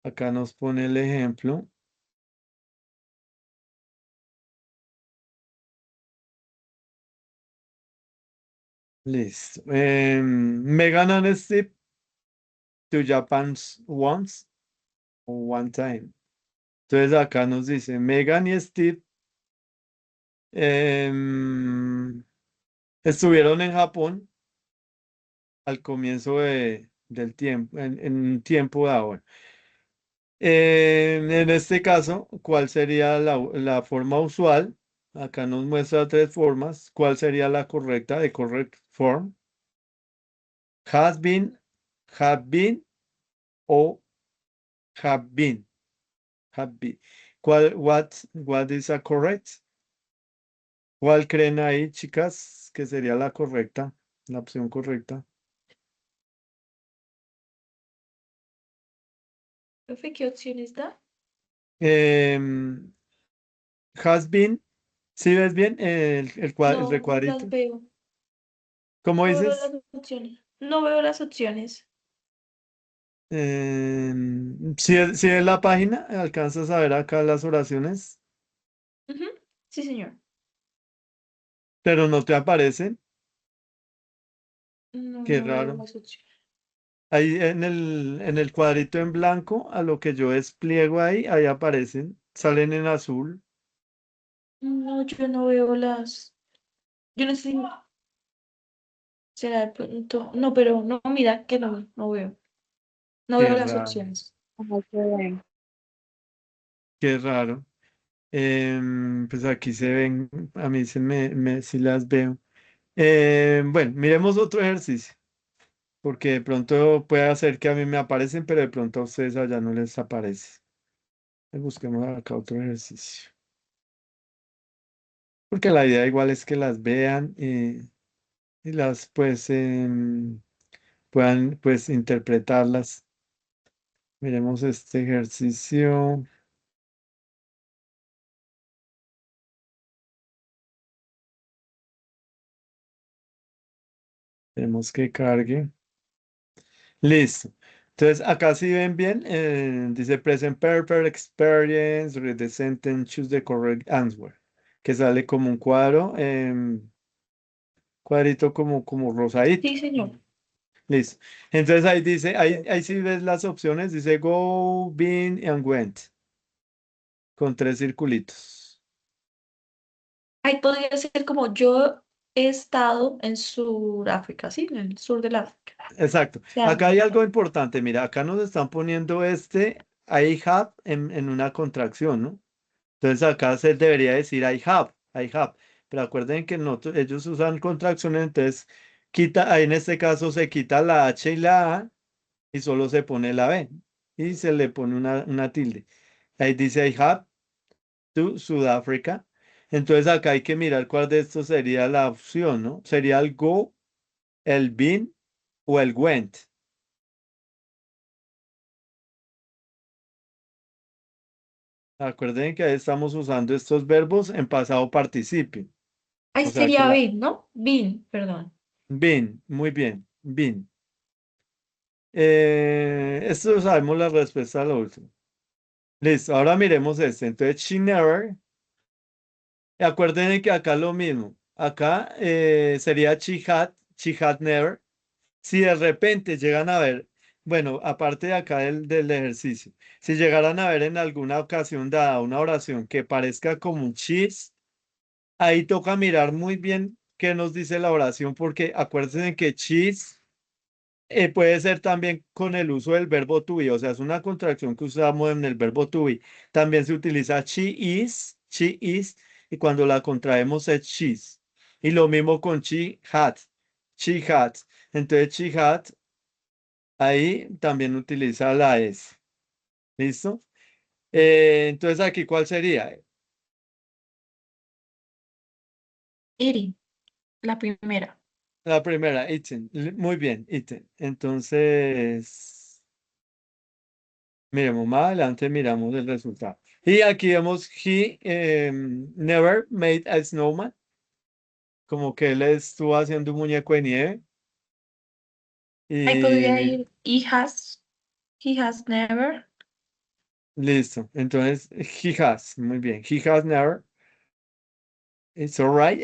Acá nos pone el ejemplo. Listo. Megan and Steve to Japan once or one time. Entonces acá nos dice, Megan y Steve em, estuvieron en Japón al comienzo del tiempo, en un tiempo dado. Bueno. En este caso, ¿cuál sería la forma usual? Acá nos muestra tres formas. ¿Cuál sería la correcta, de correct form? Has been, have been o have been. Have been. What is a correct? ¿Cuál creen ahí, chicas, que sería la correcta, la opción correcta? Profe, ¿qué opciones da? Em, has been, ¿sí ves bien el No, no las recuadrito? veo. ¿Cómo No veo dices? las opciones. No veo las opciones. Si es la página, alcanzas a ver acá las oraciones, Ujú. Sí, señor. pero no te aparecen. No, Qué no veo raro. las opciones. Ahí en el cuadrito en blanco, a lo que yo despliego ahí aparecen, salen en azul. No, yo no veo las. Yo no sé. será de pronto. No, pero no, mira que no, no veo. No Qué veo las raro, opciones. Ajá, qué bueno. qué raro. Pues aquí se ven, a mí sí las veo. Bueno, miremos otro ejercicio, porque de pronto puede hacer que a mí me aparecen, pero de pronto a ustedes allá no les aparece. Busquemos acá otro ejercicio. Porque la idea igual es que las vean y las pues puedan pues interpretarlas. Miremos este ejercicio. Tenemos que cargue. Listo. Entonces, acá si ven bien, dice present perfect experience, read the sentence, choose the correct answer, que sale como un cuadro, cuadrito como rosadito. Sí, señor. Listo. Entonces ahí dice, ahí sí ves las opciones, dice go, been and went, con tres circulitos. Ahí podría ser como yo he estado en Sudáfrica, ¿sí? En el sur del África. Exacto. O sea, Acá hay algo importante, mira, acá nos están poniendo este I have en una contracción, ¿no? Entonces acá se debería decir I have. Pero acuerden que ellos usan contracciones, entonces ahí en este caso se quita la H y la A y solo se pone la B y se le pone una tilde. Ahí dice I have to Sudáfrica. Entonces acá hay que mirar cuál de estos sería la opción, ¿no? Sería el go, el been o el went. Acuerden que ahí estamos usando estos verbos en pasado participio. ahí O sea que sería Bin, ¿no? Bin, perdón. been, muy bien, been. Esto sabemos la respuesta a lo último. Listo, ahora miremos este. Entonces, she never. Acuérdense que acá lo mismo. Acá sería she had never. Si de repente llegan a ver, bueno, aparte de acá del ejercicio, si llegaran a ver en alguna ocasión dada una oración que parezca como un cheese, ahí toca mirar muy bien qué nos dice la oración, porque acuérdense que cheese puede ser también con el uso del verbo to be, o sea, es una contracción que usamos en el verbo to be. También se utiliza she is, y cuando la contraemos es she's. Y lo mismo con she had. Entonces, she had, ahí también utiliza la S. ¿Listo? Entonces, aquí, ¿cuál sería? Erin, la primera. La primera, eaten. Muy bien, eaten. Entonces, miremos más adelante, miramos el resultado. Y aquí vemos, he never made a snowman, como que él estuvo haciendo un muñeco de nieve. Ahí Y podría ir he has never. listo. Entonces, he has, muy bien. He has never. It's all right.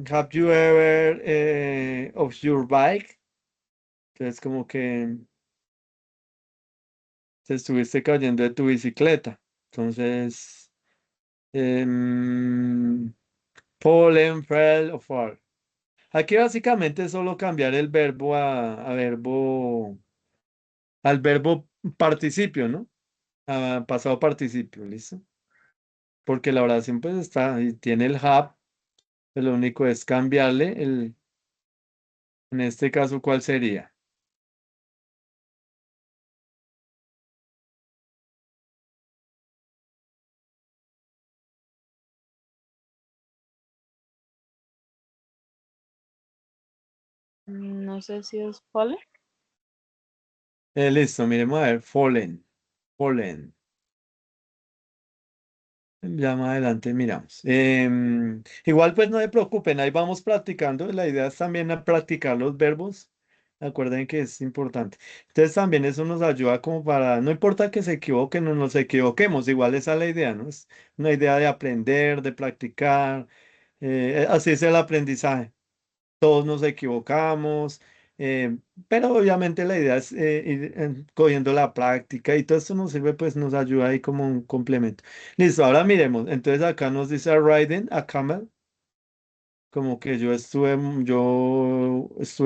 Have you ever of your bike? Entonces, como que te estuviste cayendo de tu bicicleta. Entonces, em, fallen, fell or fall. Aquí básicamente es solo cambiar el verbo al verbo participio, ¿no? A pasado participio, ¿listo? Porque la oración pues está y tiene el have, pues lo único es cambiarle en este caso, ¿cuál sería? No sé si es pole. Listo, miremos a ver, fallen. Ya más adelante miramos. Igual pues no se preocupen, ahí vamos practicando. La idea es también a practicar los verbos. Acuerden que es importante. Entonces también eso nos ayuda como para, no importa que se equivoquen o nos equivoquemos, igual esa es la idea, ¿no? Es una idea de aprender, de practicar. Así es el aprendizaje. Todos nos equivocamos, eh, pero obviamente la idea es ir cogiendo la práctica y todo esto nos sirve, pues nos ayuda ahí como un complemento. Listo, ahora miremos. Entonces acá nos dice riding a camel. como que yo estuve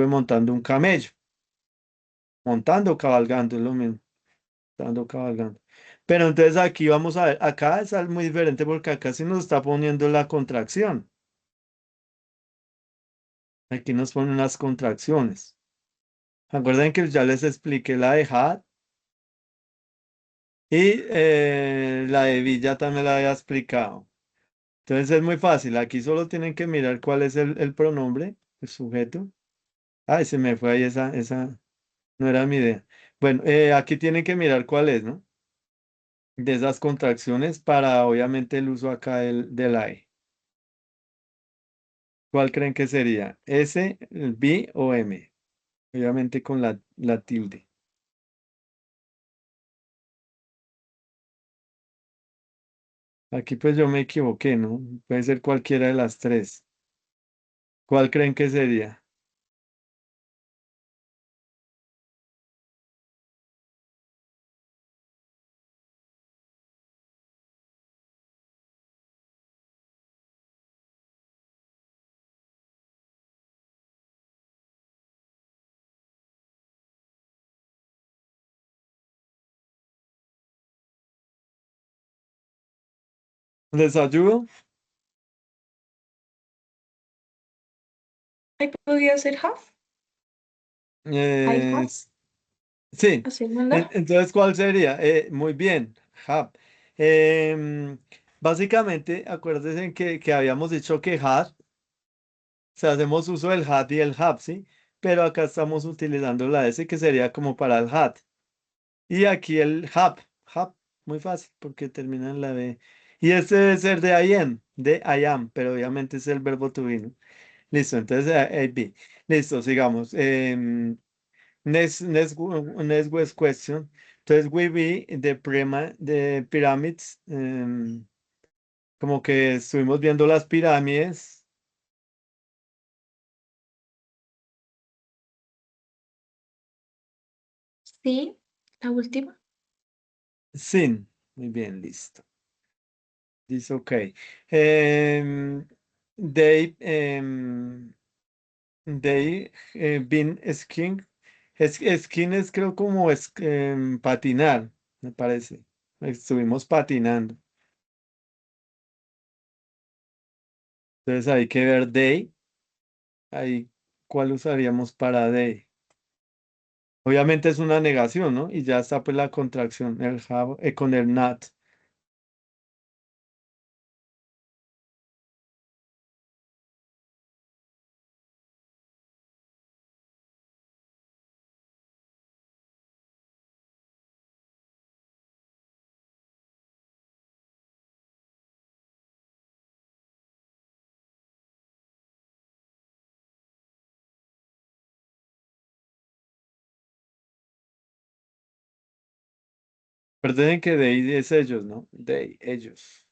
montando un camello, montando o cabalgando, es lo mismo, montando o cabalgando. Pero entonces aquí vamos a ver, acá es algo muy diferente porque acá sí nos está poniendo la contracción. Aquí nos ponen las contracciones. Acuerden que ya les expliqué la de had y la de Villa también la había explicado. Entonces es muy fácil. Aquí solo tienen que mirar cuál es el pronombre, el sujeto. Ay, se me fue ahí esa no era mi idea. Bueno, aquí tienen que mirar cuál es, ¿no? De esas contracciones para obviamente el uso acá del I. ¿Cuál creen que sería? ¿S, el B o M? Obviamente con la tilde. Aquí pues yo me equivoqué, ¿no? Puede ser cualquiera de las tres. ¿Cuál creen que sería? ¿Les ayudo? Ahí podría ser have. I Eh, have. s- sí. Hacémosla. Entonces, ¿cuál sería? Muy bien. Have. Em, Básicamente, acuérdense que habíamos dicho que had, o sea, hacemos uso del had y el have, ¿sí? Pero acá estamos utilizando la S que sería como para el had. Y aquí el have, muy fácil porque termina en la B. Y este debe ser de I am, pero obviamente es el verbo to be, ¿no? Listo, entonces be. Listo, sigamos. Next was question. Entonces, we be the pyramids. Como que estuvimos viendo las pirámides. Sí, la última. Sin. Muy bien, listo. Dice, ok. Em, they, they been skiing. Skiing es creo como patinar, me parece. Estuvimos patinando. Entonces hay que ver they. Ahí, ¿cuál usaríamos para they? Obviamente es una negación, ¿no? Y ya está pues la contracción, el have, con el not. Recuerden que they es ellos, ¿no? They, ellos.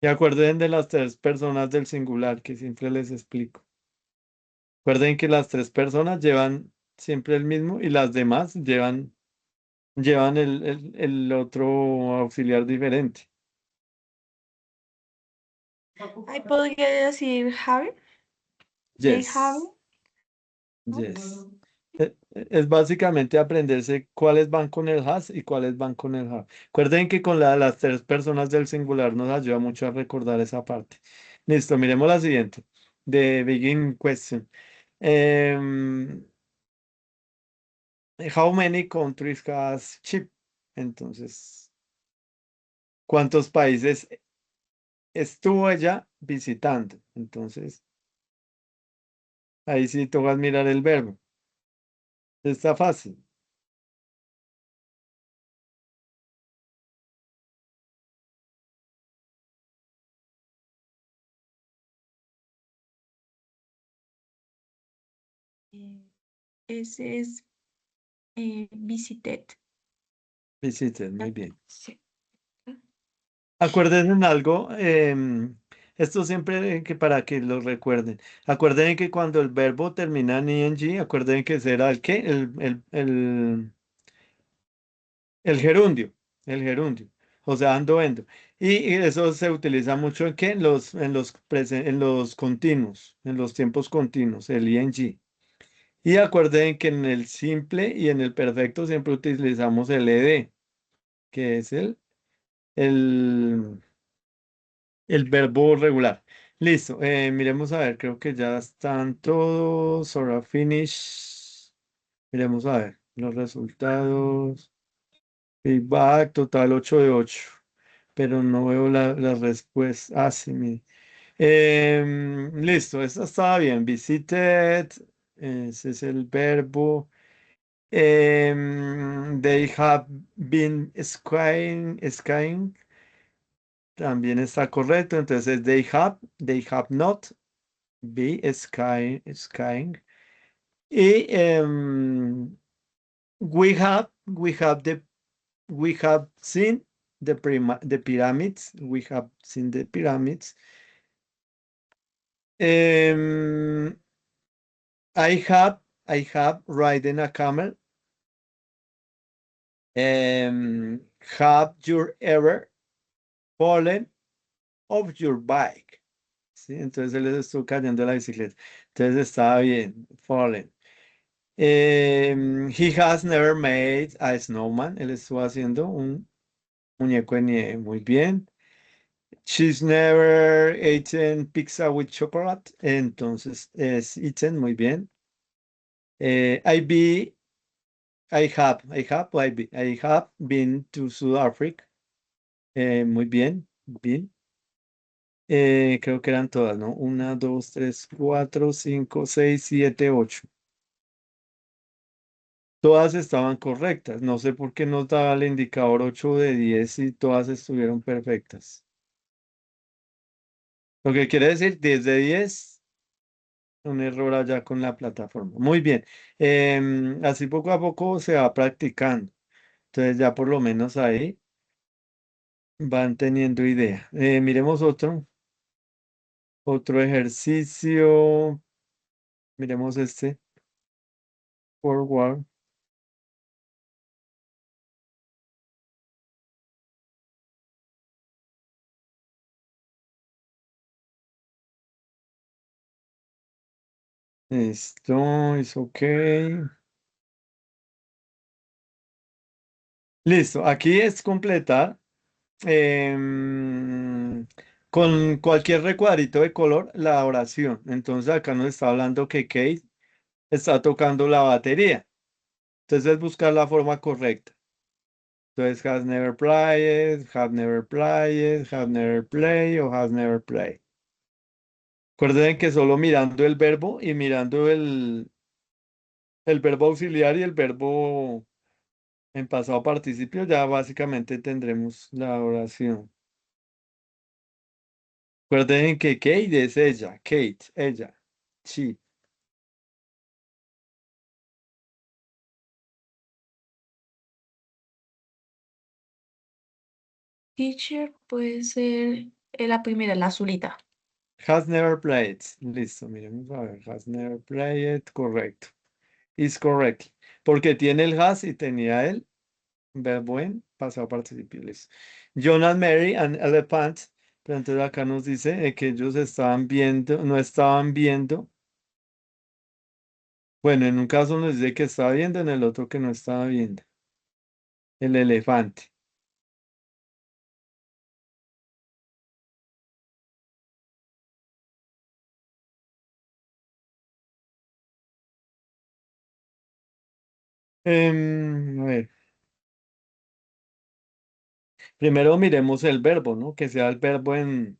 Y acuerden de las tres personas del singular que siempre les explico. Recuerden que las tres personas llevan siempre el mismo y las demás llevan el otro auxiliar diferente. Ahí podría decir have. They have. Yes, yes. Es básicamente aprenderse cuáles van con el has y cuáles van con el have. Recuerden que con las tres personas del singular nos ayuda mucho a recordar esa parte. Listo, miremos la siguiente. The begin question. Em, how many countries has Chip? Entonces, ¿cuántos países estuvo ella visitando? Entonces, ahí sí toca mirar el verbo. Está fácil. Eh, Ese es visited. Visited, muy bien. Sí. Acuérdense en algo, esto siempre que para que lo recuerden. Acuerden que cuando el verbo termina en ing, acuerden que será el qué, el gerundio, el gerundio. o sea, ando, endo. Y eso se utiliza mucho en qué, en los continuos, en los tiempos continuos, el ing. Y acuerden que en el simple y en el perfecto siempre utilizamos el ed, que es el, el verbo regular. Listo, miremos a ver, creo que ya están todos. Ahora finish. Miremos a ver los resultados. Feedback total 8 de 8, pero no veo la respuesta. Ah, sí, listo, esta estaba bien. Visited, ese es el verbo. They have been skiing, también está correcto. Entonces, they have not been skiing. Y we have seen the pyramids. We have seen the pyramids. Um, I have I have ridden a camel. Have you ever fallen off your bike? Sí, entonces él estuvo cayendo de la bicicleta. Entonces estaba bien, fallen. He has never made a snowman. Él estuvo haciendo un muñeco de nieve. Muy bien. She's never eaten pizza with chocolate. Entonces es eaten, muy bien. I be, I have been to South Africa. Muy bien, bien. Creo que eran todas, ¿no? Una, dos, tres, cuatro, cinco, seis, siete, ocho. Todas estaban correctas. No sé por qué nos daba el indicador 8 de 10 y todas estuvieron perfectas. Lo que quiere decir 10 de 10, un error allá con la plataforma. Muy bien. Así poco a poco se va practicando. Entonces ya por lo menos ahí van teniendo idea. Miremos otro ejercicio. Miremos este. Forward. Esto es ok. Listo. Aquí es completar con cualquier recuadrito de color la oración. Entonces acá nos está hablando que Kate está tocando la batería. Entonces es buscar la forma correcta. Entonces has never played, have never played, have never played o has never played. Recuerden que solo mirando el verbo y mirando el verbo auxiliar y el verbo en pasado participio ya básicamente tendremos la oración. Recuerden que Kate es ella, Kate, ella, sí. Teacher puede ser la primera, la azulita. Has never played. Listo, miremos a ver. Has never played. Correcto. Is correct. Porque tiene el has y tenía el verbo en pasado participio. Listo. John and Mary and Elephant. Pero entonces acá nos dice que ellos estaban viendo, no estaban viendo. Bueno, en un caso nos dice que estaba viendo, en el otro que no estaba viendo. El elefante. A ver, primero miremos el verbo, ¿no? Que sea el verbo en-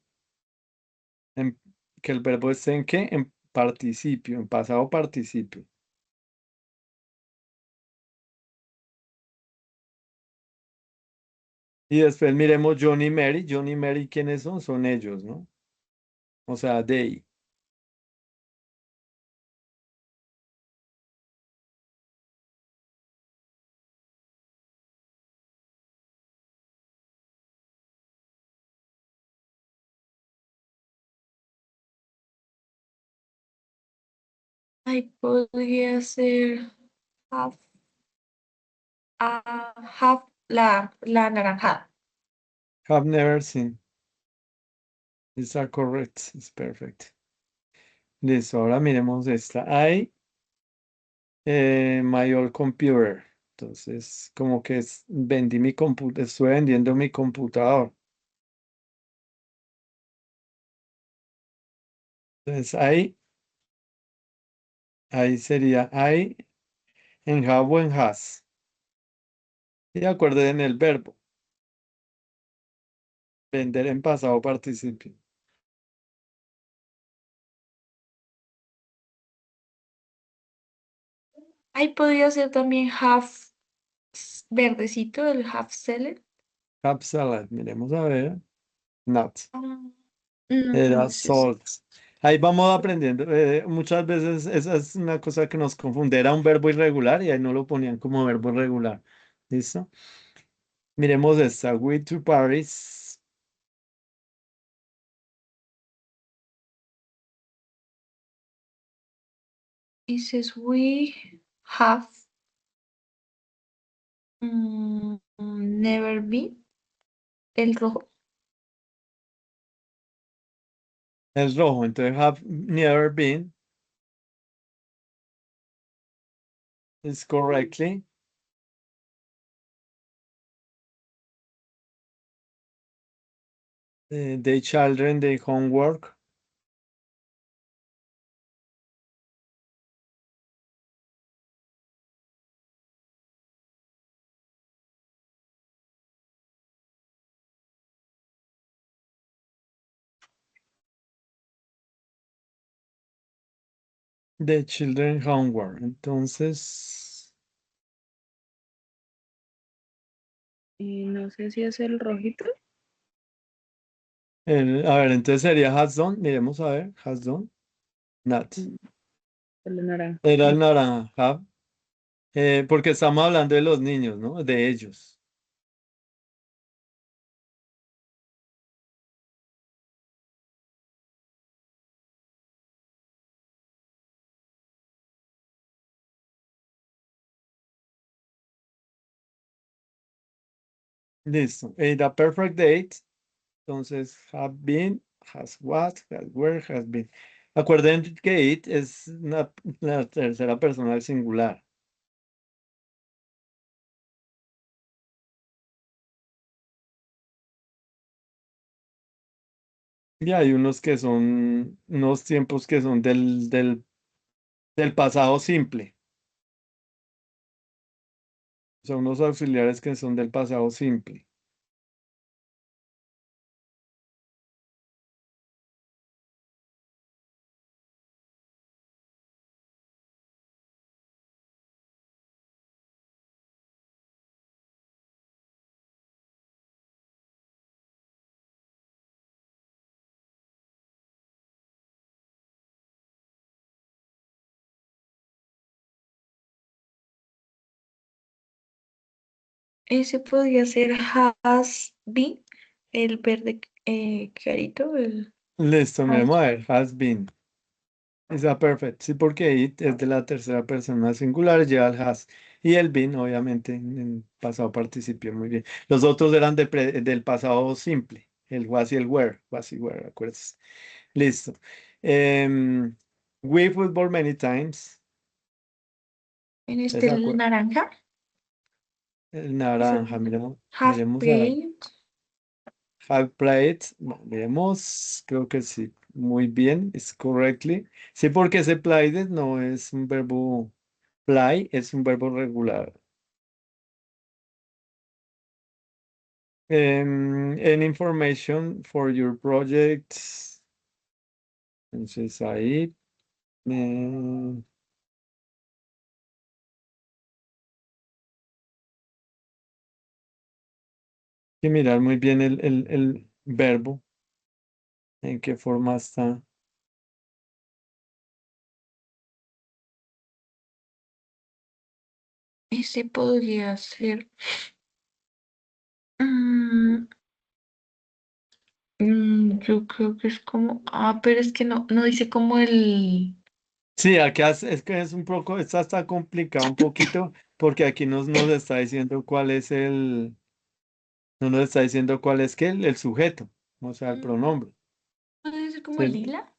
que el verbo esté en qué? En participio, en pasado participio. Y después miremos John y Mary. John y Mary, ¿quiénes son? Son ellos, ¿no? O sea, they. Ay, podría ser half, half la naranjada. Have never seen. These are correct. It's perfect. Listo, ahora miremos esta. I, my old computer. Entonces, como que vendí mi computador, estuve vendiendo mi computador. Entonces, ahí sería I en have o en has. Y acuerden el verbo. Vender en pasado participio. Ahí podría ser también half verdecito, el half seller. Have salad. Miremos a ver. Not. Ah, no, no Era es eso. salt. Ahí vamos aprendiendo. Muchas veces esa es una cosa que nos confunde. Era un verbo irregular y ahí no lo ponían como verbo regular. ¿Listo? Miremos esta. We to Paris. It says we have never been. El rojo. Es rojo. Entonces have never been is correctly. The children, the homework. The children homework. Entonces, Y no sé si es el rojito. a ver, entonces sería has done. Miremos a ver. Has done. Not. El naranja. Era el naranja. Have. Porque estamos hablando de los niños, ¿no? De ellos. Listo. The perfect date. Entonces, have been, has what, has where, has been. Acuerden que it es la tercera persona del singular. Y hay unos que son, unos tiempos que son del pasado simple. Son unos auxiliares que son del pasado simple. Ese podría ser has been, el verde clarito, el Listo, has. miremos a ver, has been. Está perfecto. Sí, porque it es de la tercera persona singular, lleva el has. Y el been, obviamente, en pasado participio, muy bien. Los otros eran del pasado simple, el was y el were, acuérdense. Listo. Em, we football many times. En este ¿Les el acuerdan? naranja. El Es naranja, el miremos, have miremos a ver. been. Have played. Bueno, miremos, creo que sí. Muy bien, es correctly. Sí, porque ese played no es un verbo play, es un verbo regular. Any information for your projects. Entonces ahí. eh, Hay que mirar muy bien el verbo, en qué forma está. Ese podría ser. mm, yo creo que es como. Ah, pero es que no dice como el. Sí, aquí es que es un poco, esta está complicado un poquito, porque aquí nos está diciendo cuál es No nos está diciendo cuál es que el sujeto, o sea, el Mm, pronombre. ¿Puede ser como el Sí, lila?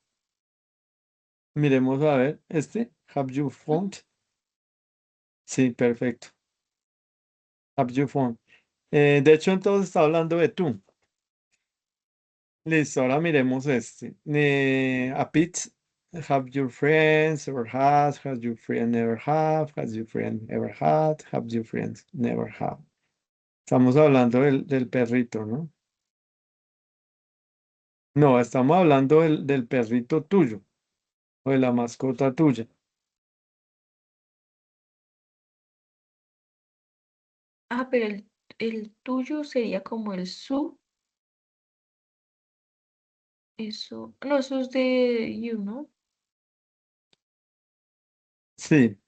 miremos a ver, have you Ujú. found? Sí, perfecto. Have you found? De hecho, entonces está hablando de tú. Listo, ahora miremos este. A Pete, have your friends ever had? Has your friend never have? Has your friend ever had? Have your friends never have? Estamos hablando del perrito, ¿no? No, estamos hablando del perrito tuyo o de la mascota tuya. Ah, pero el tuyo sería como el su. Eso. No, eso es de you, ¿no? Sí,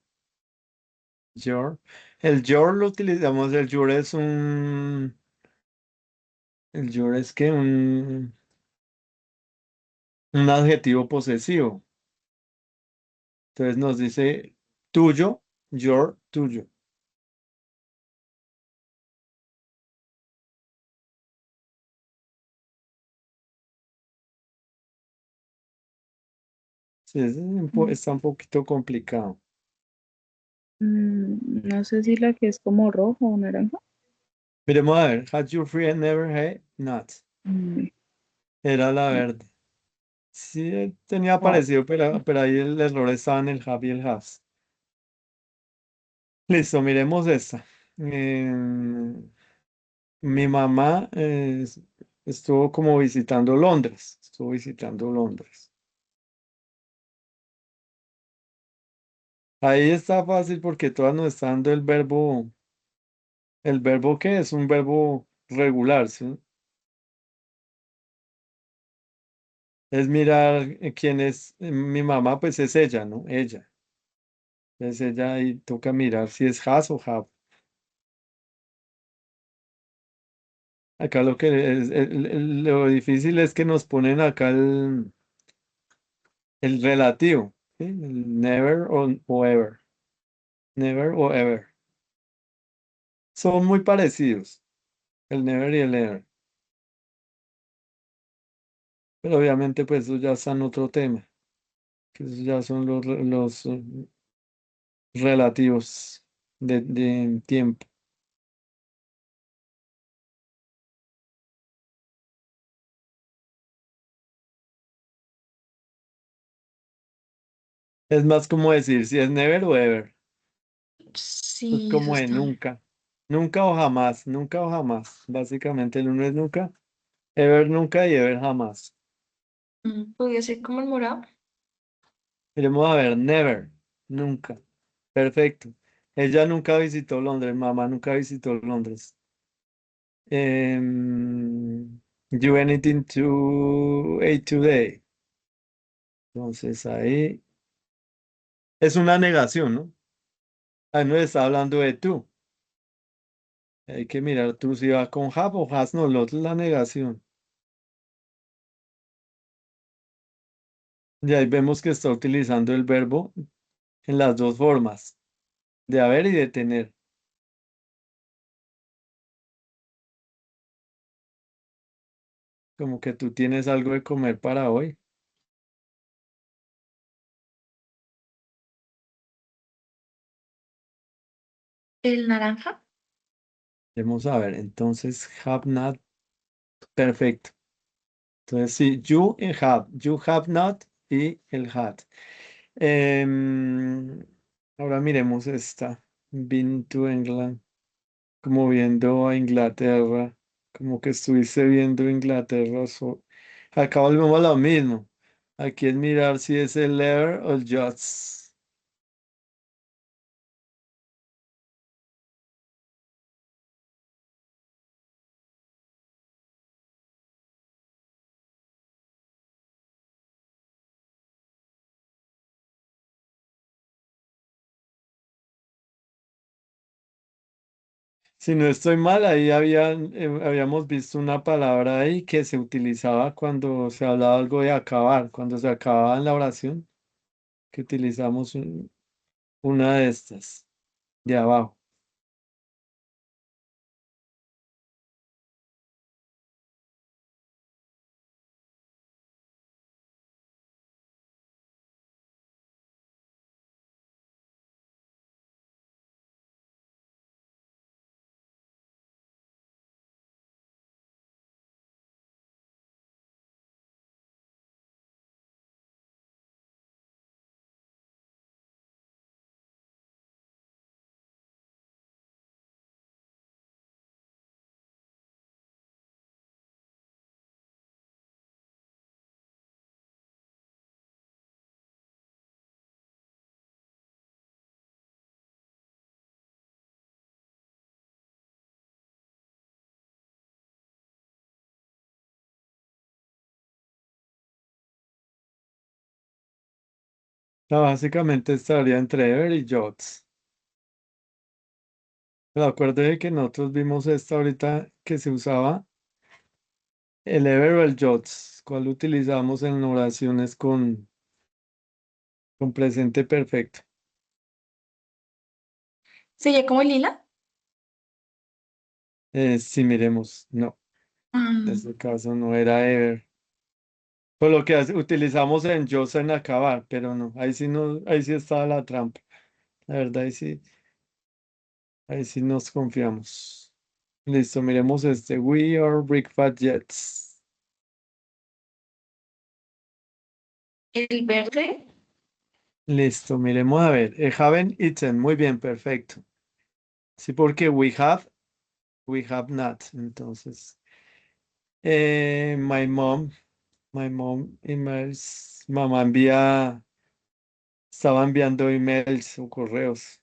your. El your lo utilizamos, el your es el your es que un adjetivo posesivo. Entonces nos dice tuyo, your, tuyo. Sí, Mm, está un poquito complicado. no sé si la que es como rojo o naranja. Miremos a ver, had your friend never had? Not. Mm, Era la verde. Sí, tenía wow. parecido, pero ahí el error estaba en el have y el has. Listo, miremos esta. Mi mamá estuvo como visitando Londres. Estuvo visitando Londres. Ahí está fácil porque todas nos está dando el verbo que es un verbo regular, ¿sí? Es mirar quién es mi mamá, pues es ella, ¿no? Ella. Es ella y toca mirar si es has o have. Acá lo que es, lo difícil es que nos ponen acá el relativo, ¿sí? El never o ever. Never o ever. Son muy parecidos, el never y el ever. Pero obviamente, pues eso ya está en otro tema, que esos ya son los relativos de tiempo. Es más como decir si es never o ever. Es Sí, eso como de está. nunca. Nunca o jamás, nunca o jamás. Básicamente el uno es nunca, ever nunca y ever jamás. Podría ser como el morado. Iremos a ver, never, nunca. Perfecto. Ella nunca visitó Londres, mamá nunca visitó Londres. Do anything to eat today. Entonces ahí es una negación, ¿no? Ahí no está hablando de tú. Hay que mirar tú si va con have o has, no, lo otro es la negación. Y ahí vemos que está utilizando el verbo en las dos formas, de haber y de tener. Como que tú tienes algo de comer para hoy. El naranja. Vamos a ver, entonces have not, perfecto. Entonces sí, you have not y el had. Em, Ahora miremos esta. Been to England, como viendo a Inglaterra, como que estuviste viendo Inglaterra. Acá volvemos a lo mismo. Aquí es mirar si es el ever o el just. Si no estoy mal, ahí habíamos visto una palabra ahí que se utilizaba cuando se hablaba algo de acabar, cuando se acababa en la oración, que utilizamos una de estas, de abajo. Básicamente estaría entre ever y jots. Pero acuérdate que nosotros vimos esta ahorita que se usaba el ever o el jots. ¿Cuál utilizamos en oraciones con presente perfecto? ¿Sería como lila? Si miremos, no, en Mm, este caso no era ever. Por lo que utilizamos en jots en acabar, pero no, ahí sí no, ahí sí estaba la trampa. La verdad, ahí sí nos confiamos. Listo, miremos este. We are big fat jets. el verde. Listo, miremos a ver. Haven't eaten. Muy bien, perfecto. Sí, porque we have not. Entonces, my mom emails. Mamá estaba enviando emails o correos.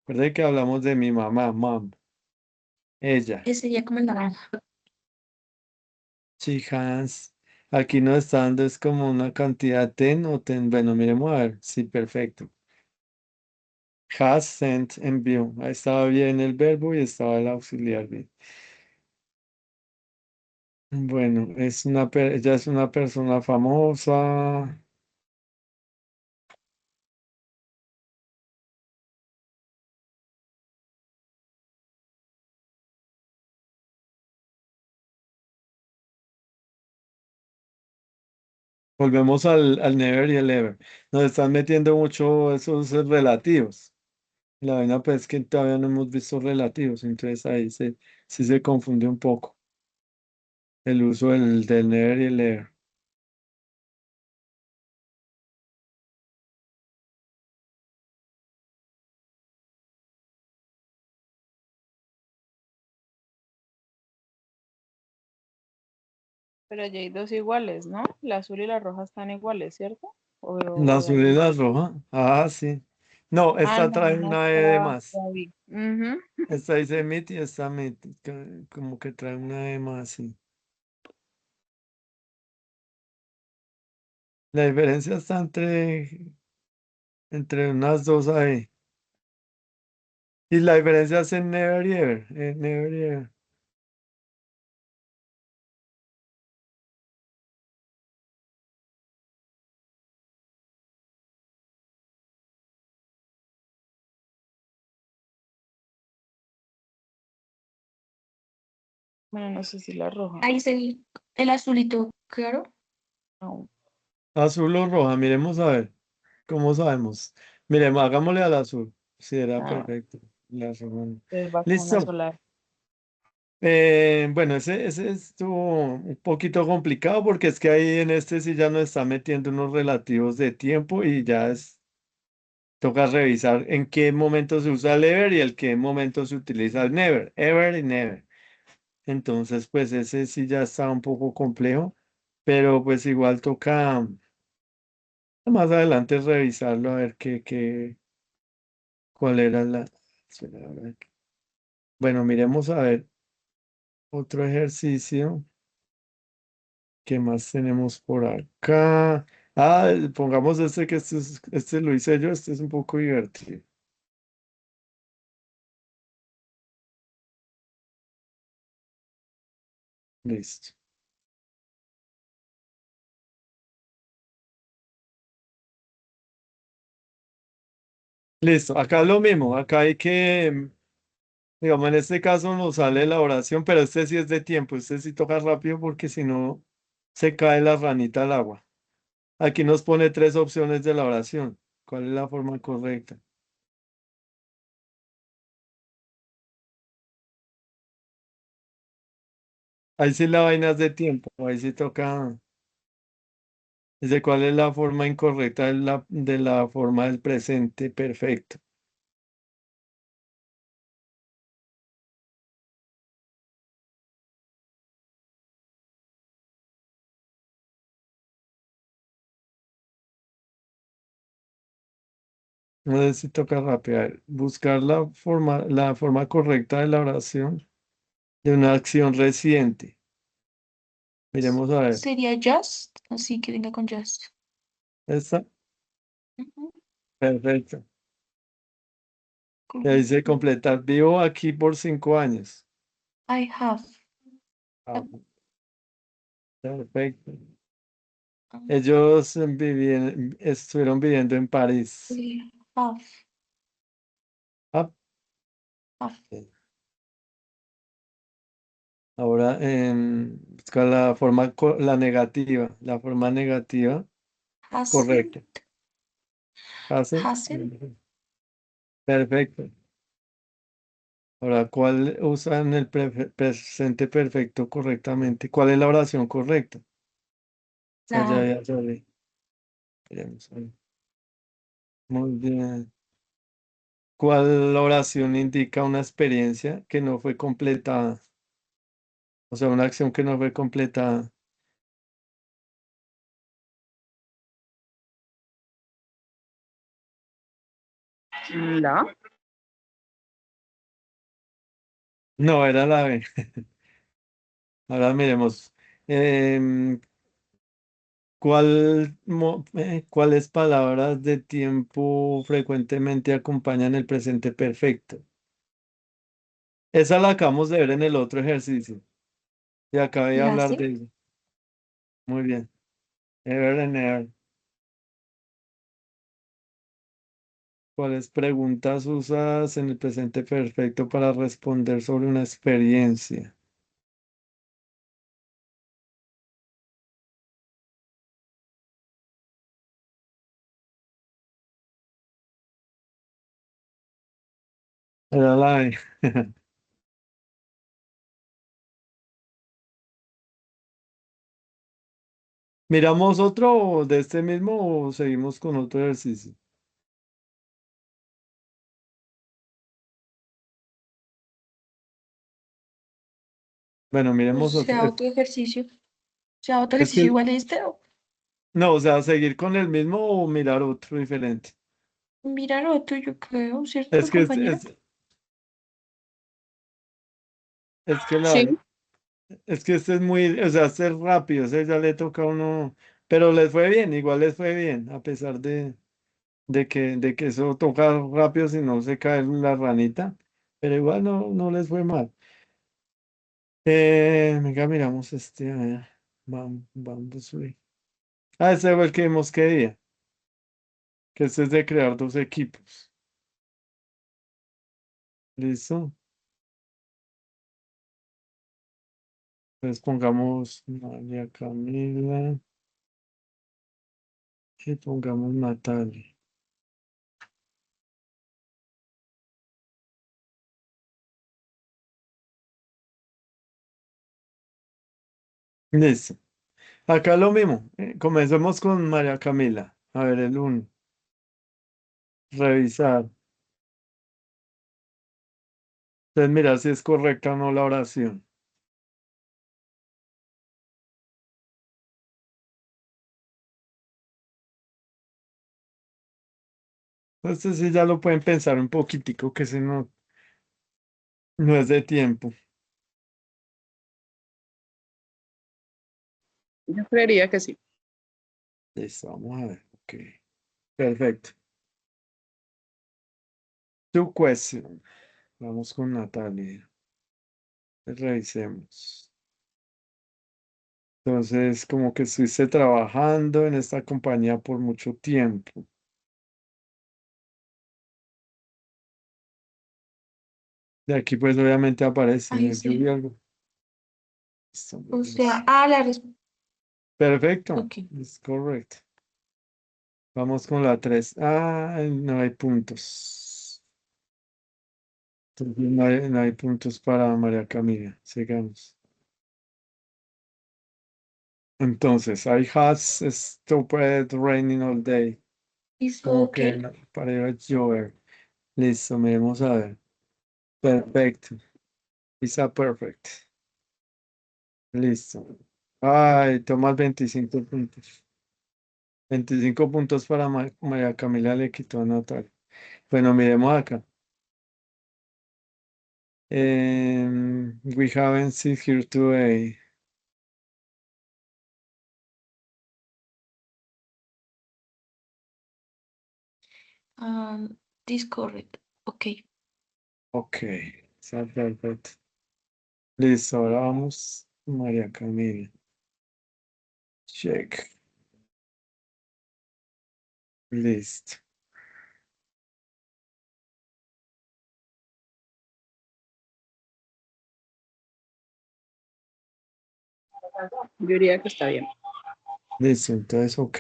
Recuerda que hablamos de mi mamá, mom. Ella. Sería como el naranja. She has. Aquí no está dando, es como una cantidad ten o ten. Bueno, miremos a ver. Sí, perfecto. Has sent, envió. Ahí estaba bien el verbo y estaba el auxiliar bien. Bueno, ella es una persona famosa. Volvemos al never y el ever. Nos están metiendo mucho esos relativos. La vaina pues es que todavía no hemos visto relativos, entonces ahí sí se confunde un poco el uso del never y el ever. Pero ya hay dos iguales, ¿no? La azul y la roja están iguales, ¿cierto? La O azul y hay la más. roja. Ah, sí. No, Ah, esta no, trae una una E de está más. ya vi. Ujú. Esta dice mit y esta mit. Como que trae una E más, sí. La diferencia está entre unas dos ahí. Y la diferencia es en never y ever. En never y ever. Bueno, no sé si la roja. Ahí es el azulito, claro. No. Azul o roja. Miremos a ver. ¿Cómo sabemos? Miremos, hagámosle al azul. Sí, era Ah, perfecto. La roja no. entonces va con una Listo. sola. Bueno, ese estuvo un poquito complicado porque es que ahí en este sí ya nos está metiendo unos relativos de tiempo y ya toca revisar en qué momento se usa el ever y en qué momento se utiliza el never, ever y never. Entonces, pues ese sí ya está un poco complejo, pero pues igual toca más adelante revisarlo a ver cuál era la... espera, a ver. Bueno, miremos a ver otro ejercicio. ¿Qué más tenemos por acá? Ah, pongamos este que este lo hice yo, este es un poco divertido. Listo. Listo, acá es lo mismo, acá hay que, digamos, en este caso nos sale la oración, pero este sí es de tiempo, este sí toca rápido porque si no se cae la ranita al agua. Aquí nos pone tres opciones de la oración. ¿Cuál es la forma correcta? Ahí sí la vaina es de tiempo, ahí sí toca. Dice cuál es la forma incorrecta de la forma del presente perfecto. No sé si toca rápido. A ver, buscar la forma correcta de la oración de una acción reciente. Miremos a ver. Sería just, así que venga con just. Esa, Ujú, perfecto. Y ahí dice correcto. completar. Vivo aquí por 5 años. I have. Ah, perfecto. um, Ellos estuvieron viviendo en París. We have. Ah, Have. ok. Ahora, busca la forma, la negativa. La forma negativa, correcto. Hasn't. ¿Hace? Hasn't. Perfecto. Ahora, ¿cuál usan el presente perfecto correctamente? ¿Cuál es la oración correcta? O sea, La. ya vi. Veremos, a ver. Muy bien. ¿Cuál oración indica una experiencia que no fue completada? O sea, una acción que no fue completada. La. No, era la B. Ahora miremos. Em, ¿Cuáles palabras de tiempo frecuentemente acompañan el presente perfecto? Esa la acabamos de ver en el otro ejercicio. Y acabé de La hablar sí. de ella. Muy bien. Ever and ever. ¿Cuáles preguntas usas en el presente perfecto para responder sobre una experiencia? Era la B. ¿Miramos otro de este mismo o seguimos con otro ejercicio? Bueno, O miremos otro. sea, otro ejercicio. O sea, otro Es ejercicio que, igual este. O no, o sea, seguir con el mismo o mirar otro diferente. mirar otro, yo creo, Es ¿cierto, que compañera? es que Sí. es que este es muy, o sea, este es rápido, ese ya le toca a uno, pero les fue bien, igual les fue bien, a pesar de que eso toca rápido si no se cae la ranita, pero igual no les fue mal. Venga, miramos este, a ver, vamos, uy. Ah, ese fue el que vimos que día, que este es de crear dos equipos. ¿Listo? Entonces pongamos María Camila y pongamos Natalia. Listo. Acá lo mismo. Comencemos con María Camila. A ver, el uno. Revisar. Entonces, mira si es correcta o no la oración. Entonces, sí ya lo pueden pensar un poquitico, que ese no es de tiempo. Yo creería que sí. Listo, vamos a ver. Ok. Perfecto. Tu question. Vamos con Natalia. Revisemos. Entonces, como que estuviste trabajando en esta compañía por mucho tiempo. De aquí, pues, obviamente aparece Ahí el sí. lluvia algo. Listo, O listo. sea, la respuesta. Perfecto. Ok. Es correcto. Vamos con la 3. Ah, no hay puntos. Entonces, no hay puntos para María Camila. Sigamos. Entonces, I has stopped raining all day. It's Como que okay. para ir a llover. Listo, miremos a ver. Perfecto. Está perfect. Listo. Ay, tomas 25 puntos. 25 puntos para María Camila le quitó a Natalia. Bueno, miremos acá. We haven't seen here today. This correct. Ok. Ok, está perfecto. Listo, ahora vamos, María Camila. Check. Listo. Yo diría que está bien. Listo, entonces, ok.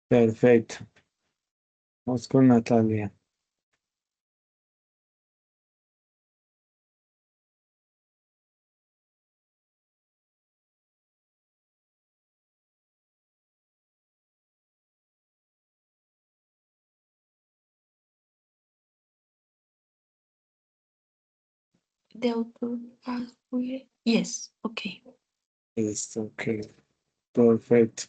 Perfecto. Vamos con Natalia. The author has yes, ok. Listo, ok. Perfecto.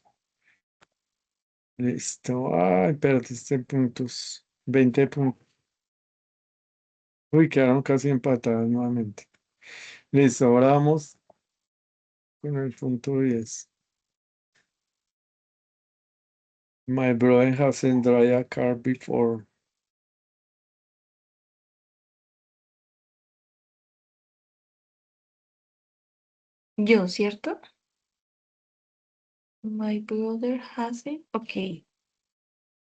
Listo. Ay, perdiste puntos. 20 puntos. Uy, quedaron casi empatadas nuevamente. Listo, ahora vamos con el punto 10. My brother hasn't drive a car before. Yo, ¿cierto? My brother has it. Ok.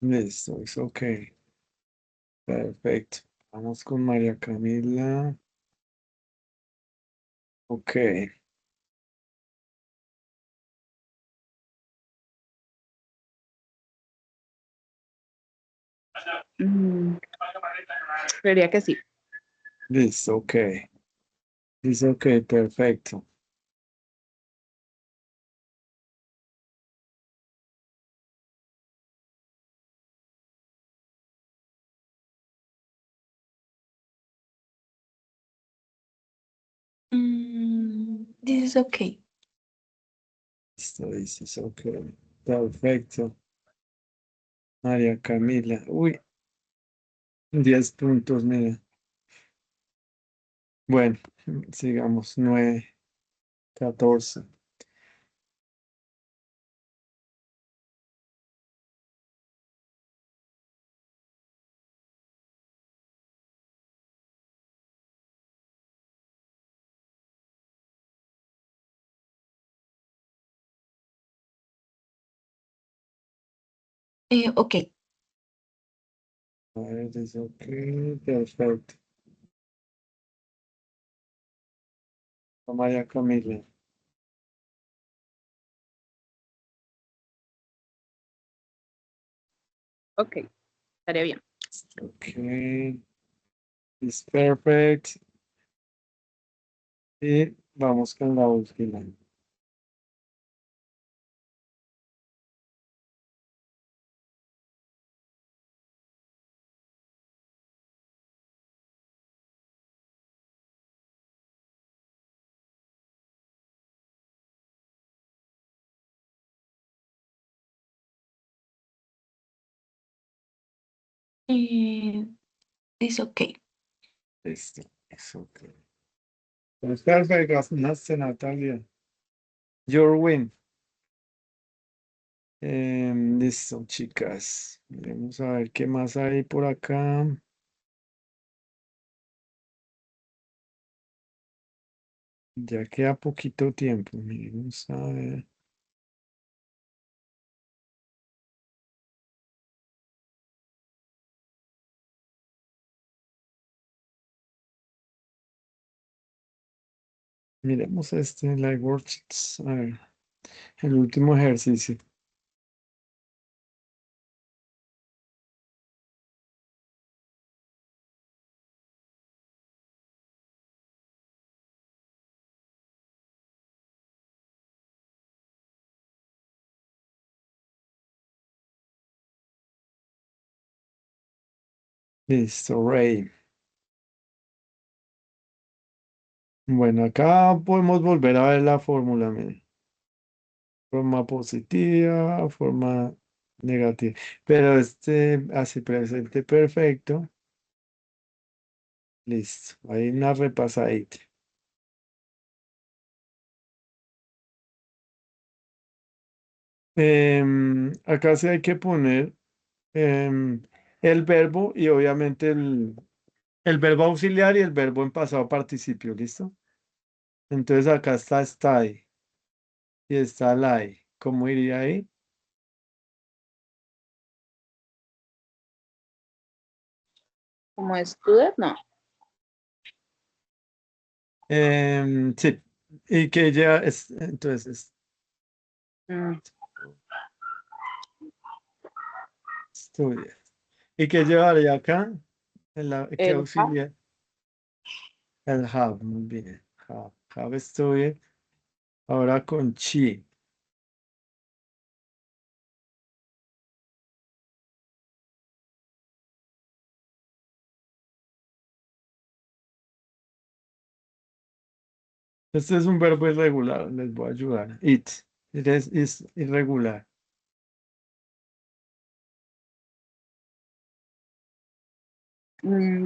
Listo, es ok. Perfecto. Vamos con María Camila. Ok. Mm, Creería que sí. Listo, ok. Dice ok, perfecto. This is okay. Listo, dices ok. Perfecto. María Camila. Uy, 10 puntos, mira. Bueno, sigamos. 9, 14. Ok. A ver, dice ok, perfecto. María Camila. Ok, estaría bien. Ok, es perfect. Y vamos con la última. Eh, this okay. Listo, es ok. Pues perfecto, ganaste, Natalia. Your win. Listo, chicas. Vamos a ver qué más hay por acá. Ya queda poquito tiempo. Vamos a ver. Miremos este, like worksheets. A ver, el último ejercicio. Listo, Ray. Bueno, acá podemos volver a ver la fórmula, mire. Forma positiva, forma negativa. Pero este hace presente perfecto. Listo. Hay una repasadita. Acá sí hay que poner el verbo y obviamente el verbo auxiliar y el verbo en pasado participio, ¿listo? Entonces acá está stay y está lie. ¿Cómo iría ahí? Como student, no. Sí. Y que ya entonces Mm, estudia. ¿Y qué llevaría acá? ¿Qué el have. auxiliar? El have, muy bien. Have estudia. Ahora con chi. Este es un verbo irregular, les voy a ayudar. Es irregular.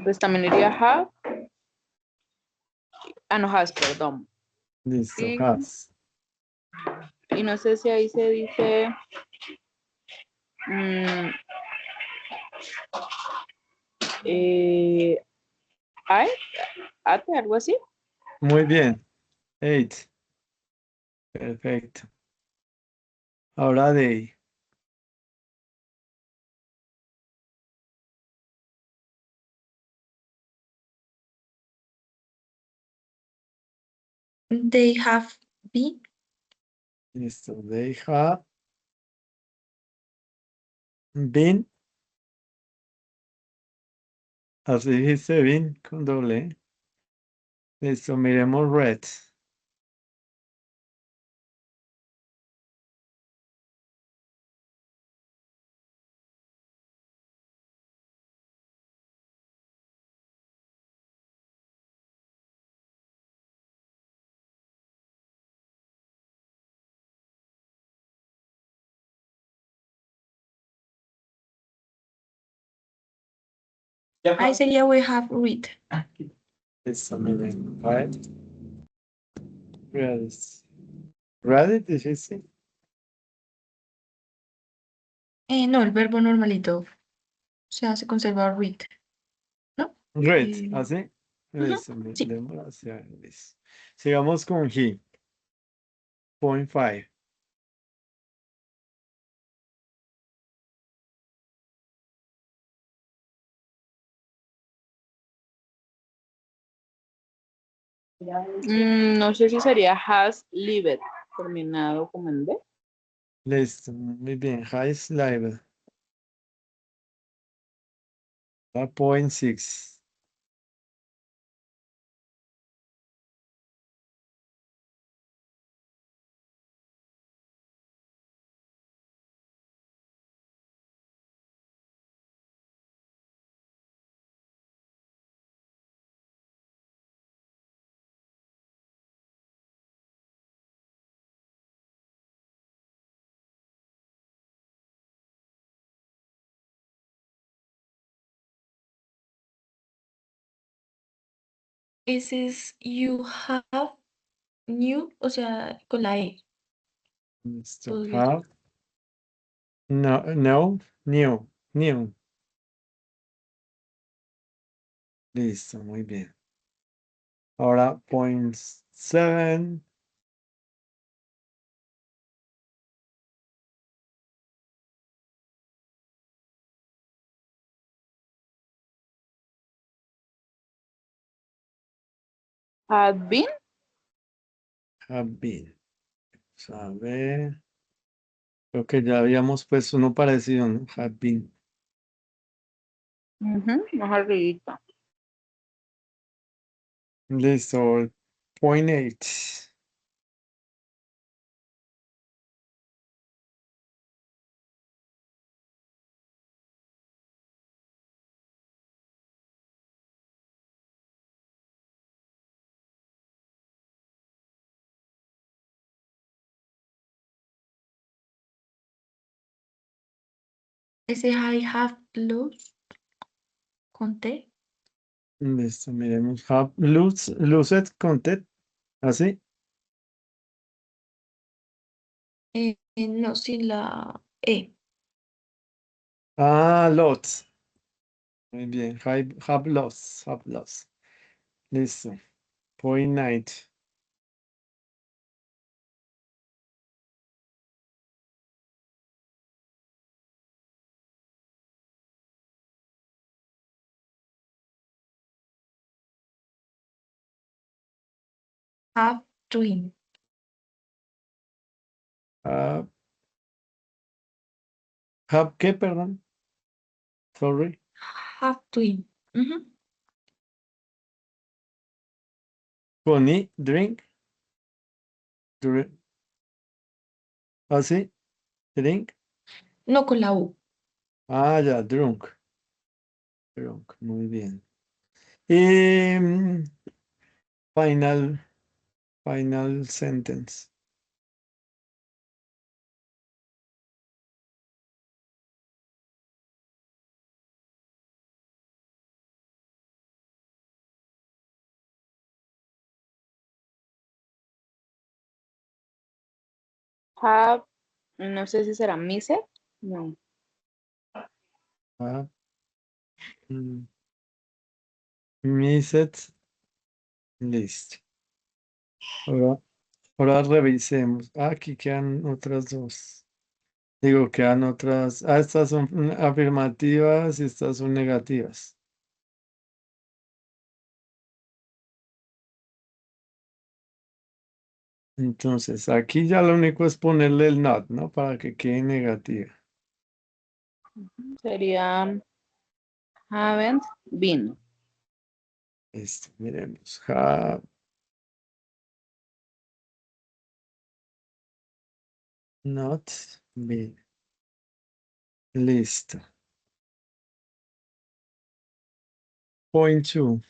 Pues también iría have. Ah, no, has, perdón. Listo, Y, has. y no sé si ahí se dice mm, eh, I, ate, algo así. Muy bien. Eight. Perfecto. Ahora they. They have been. Listo. They have been. Así dice been con doble. Listo. Miremos read. Ahí sería we have read. Listo. Miren. Read. Read. Read it, dijiste. No, el verbo normalito. O sea, se conserva read, ¿no? Read. Eh, Así. ujú, Listo. sí. Listo. Sigamos con he. Point five. No sé si sería has lived, terminado como en D. Listo. Muy bien. High level. Point six. Ese es you have new, o sea, con la E. Listo. Podría ser. Have. No, no, new, new. Listo, muy bien. Ahora, point seven. Had been. Have been. A ver. Creo que ya habíamos puesto uno parecido, ¿no? Have been. Más arribita. Listo. Point eight. Ese I have lost con T. Listo, miremos. Have lose content. Así. No, sin la E. Ah, lots. Muy bien. Have lost. Have lost. Listo. Point night. Have twin. Have, have ¿qué, perdón? Sorry. Have twin. Ujú. Con drink. Drink. ¿Ah, sí? Drink. No con la U. Ah, ya, drunk. Drunk. Muy bien. Y final, final sentence. Have, no sé si será Mise. No. Ah, missed list. Ahora, ahora revisemos. Ah, aquí quedan otras dos. Digo, quedan otras. Ah, estas son afirmativas y estas son negativas. Entonces, aquí ya lo único es ponerle el not, ¿no? Para que quede negativa. Sería haven't been. Miremos. Have not been. Listo. Point two.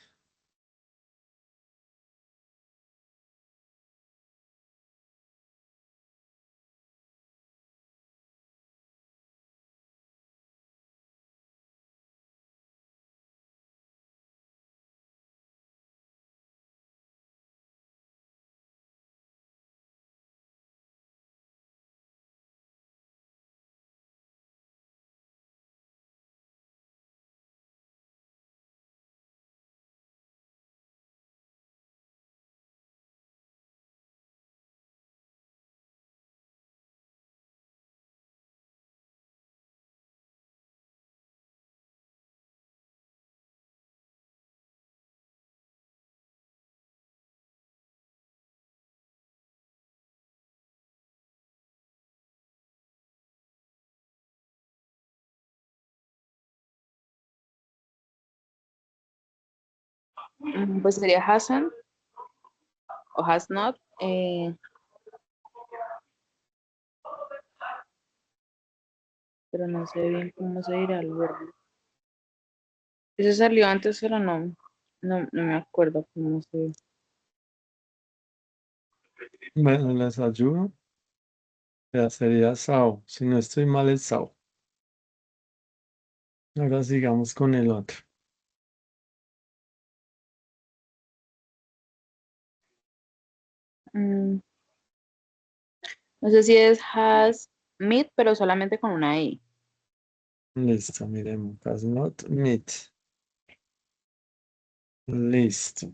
Pues sería hasn't o has not. Pero no sé bien cómo se dirá el verbo. Ese salió antes, pero no me acuerdo cómo se. Bueno, les ayudo. Ya sería Sao. Si no estoy mal, es Sao. Ahora sigamos con el otro. Mm, no sé si es has meet, pero solamente con una I. Listo, miremos. Has not meet. Listo.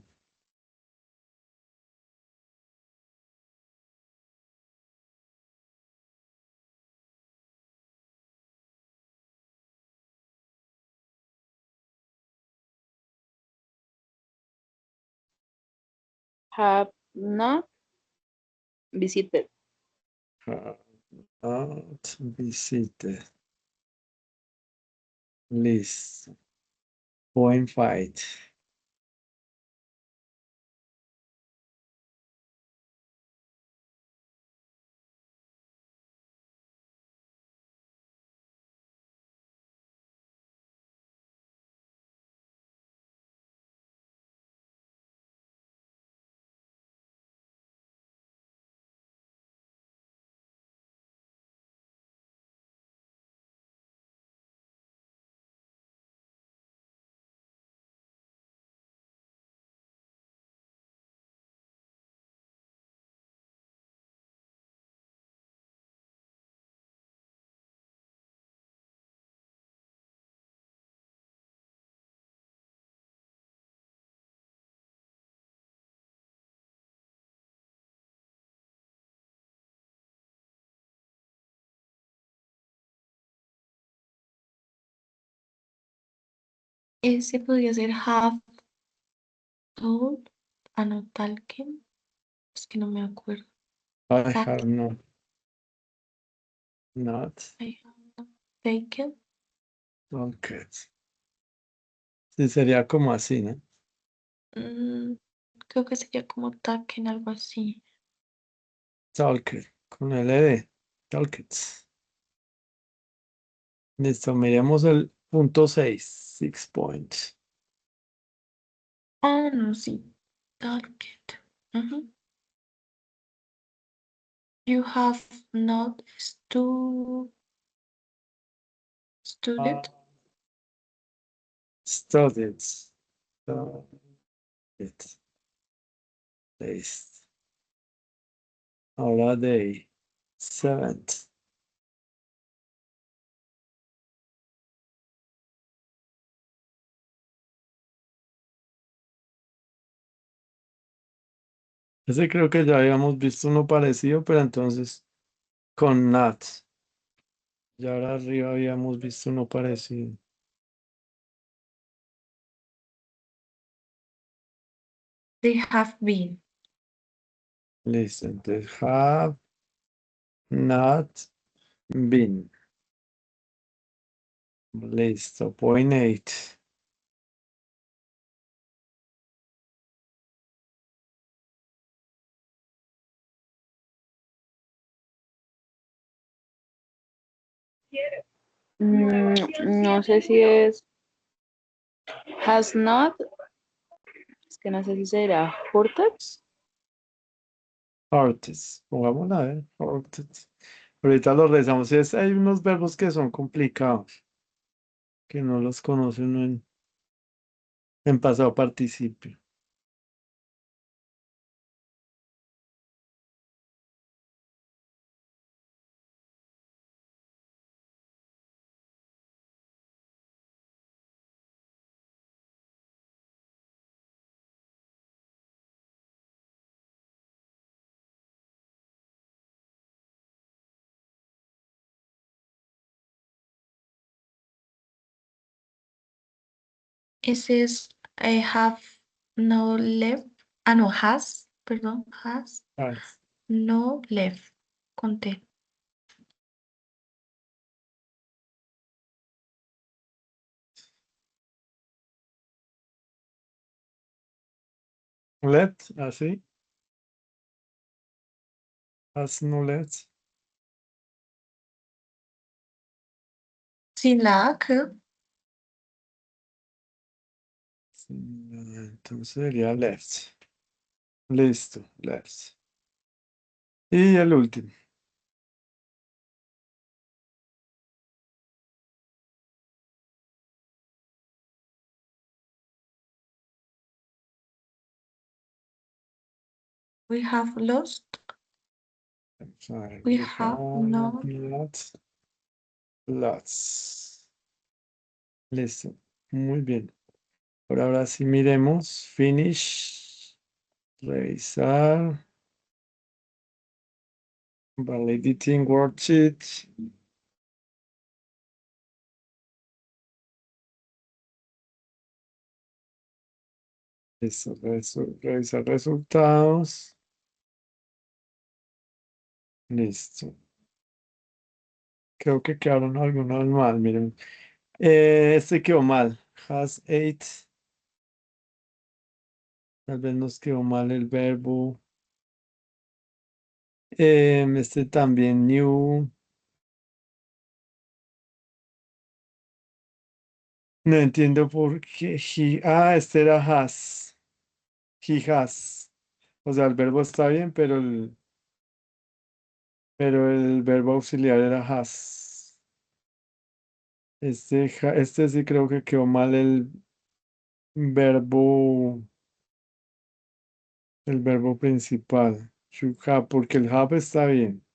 Have not visited. Have not visited. Listo. Point five. Ese podría ser have told. Ah, no, talking. Es que no me acuerdo. I have Taken. not. Not. I have not taken. Okay. Sí, sería como así, ¿no? Mm, creo que sería como taken, algo así. Talked. Con LD. Talked. Listo, miremos el punto 6. 6 points. Ah, no, sí. Taken. Ujú. You have not studied. Studied. Studied. Taste. Ahora de 7th. Ese creo que ya habíamos visto uno parecido, pero entonces con Nat. Ya ahora arriba habíamos visto uno parecido. They have been. Listo, entonces have not been. Listo, point 8. No sé si es has not, es que no sé si será hurted. Artist. Pongámosla a ver. Artist. Ahorita lo rezamos. Hay unos verbos que son complicados, que no los conoce uno en pasado participio. Ese es I have no left. Ah, no, has, perdón, has Ah, no left. Conté. Let, así. Has no let. Sin la A, creo. Sí, entonces sería left. Listo, left. Y el último. We have lost. Sorry, We we have not. not lots. Listo. Muy bien. Por ahora sí miremos. Finish. Revisar. Validating worksheet. Listo. Revisar resultados. Listo. Creo que quedaron algunos mal. Miren. Este quedó mal. Has eight. Tal vez nos quedó mal el verbo. Este también new. No entiendo por qué. Este era has. He has. O sea, el verbo está bien, pero el verbo auxiliar era has. Este sí creo que quedó mal verbo, el verbo principal. Should have, porque el have está bien.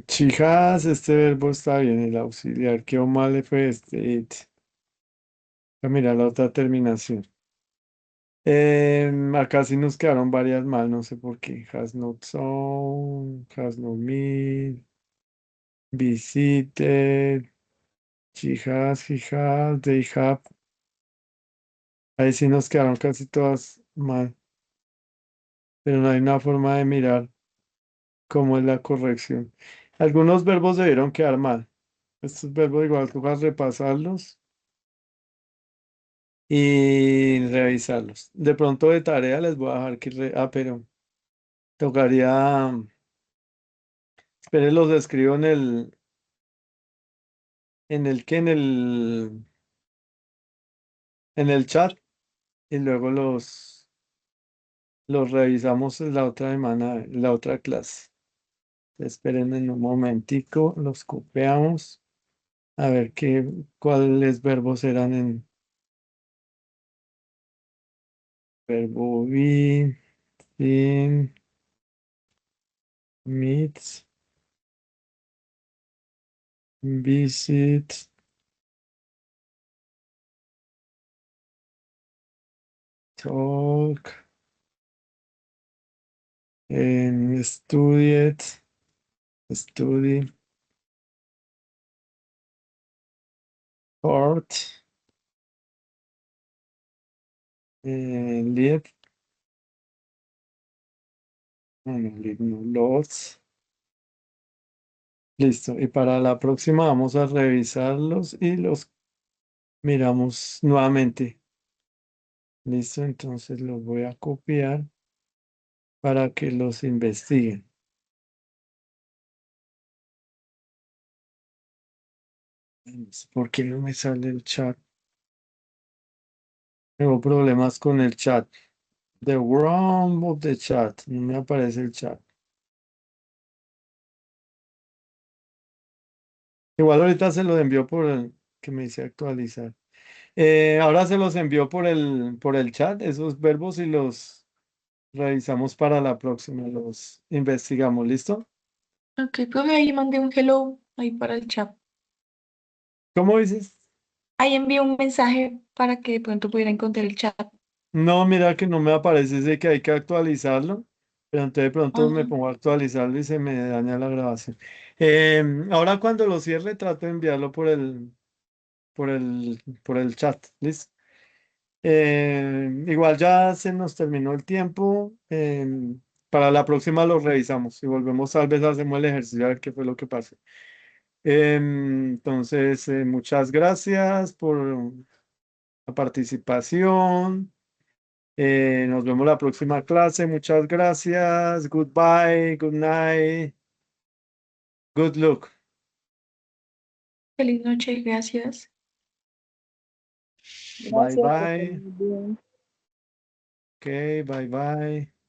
She has, este verbo está bien. El auxiliar quedó mal fue it. Mira la otra terminación. Acá sí nos quedaron varias mal, no sé por qué. Has not sown, has not meet, visited. She has, he has, they have. Ahí sí nos quedaron casi todas mal, pero no hay una forma de mirar cómo es la corrección. Algunos verbos debieron quedar mal. Estos verbos igual toca repasarlos y revisarlos. De pronto de tarea les voy a dejar pero tocaría, esperen, los escribo en el chat y luego los revisamos en la otra semana, en la otra clase. Esperen en un momentico, los copiamos a ver cuáles verbos eran en verbo be, sin, meet, visit, talk, studied, study, court, lead, no, lead no, lots. Listo. Y para la próxima vamos a revisarlos y los miramos nuevamente. Listo, entonces los voy a copiar para que los investiguen. No sé ¿por qué no me sale el chat? Tengo problemas con el chat. The room of the chat. No me aparece el chat. Igual ahorita se los envió por el que me dice actualizar. Ahora se los envió por el chat, esos verbos y los revisamos para la próxima. Los investigamos. ¿Listo? Ok, profe, ahí mandé un hello ahí para el chat. ¿Cómo dices? Ahí envié un mensaje para que de pronto pudiera encontrar el chat. No, mira que no me aparece ese que hay que actualizarlo, pero entonces de pronto me Ajá. pongo a actualizarlo y se me daña la grabación. Ahora cuando lo cierre trato de enviarlo por el chat, ¿listo? Igual ya se nos terminó el tiempo. Para la próxima lo revisamos y volvemos, tal vez hacemos el ejercicio a ver qué fue lo que pasó. Entonces, muchas gracias por la participación. Nos vemos la próxima clase. Muchas gracias. Goodbye, good night, good luck. Feliz noche, gracias. Bye Gracias, que estén bye. muy bien. Okay, bye bye.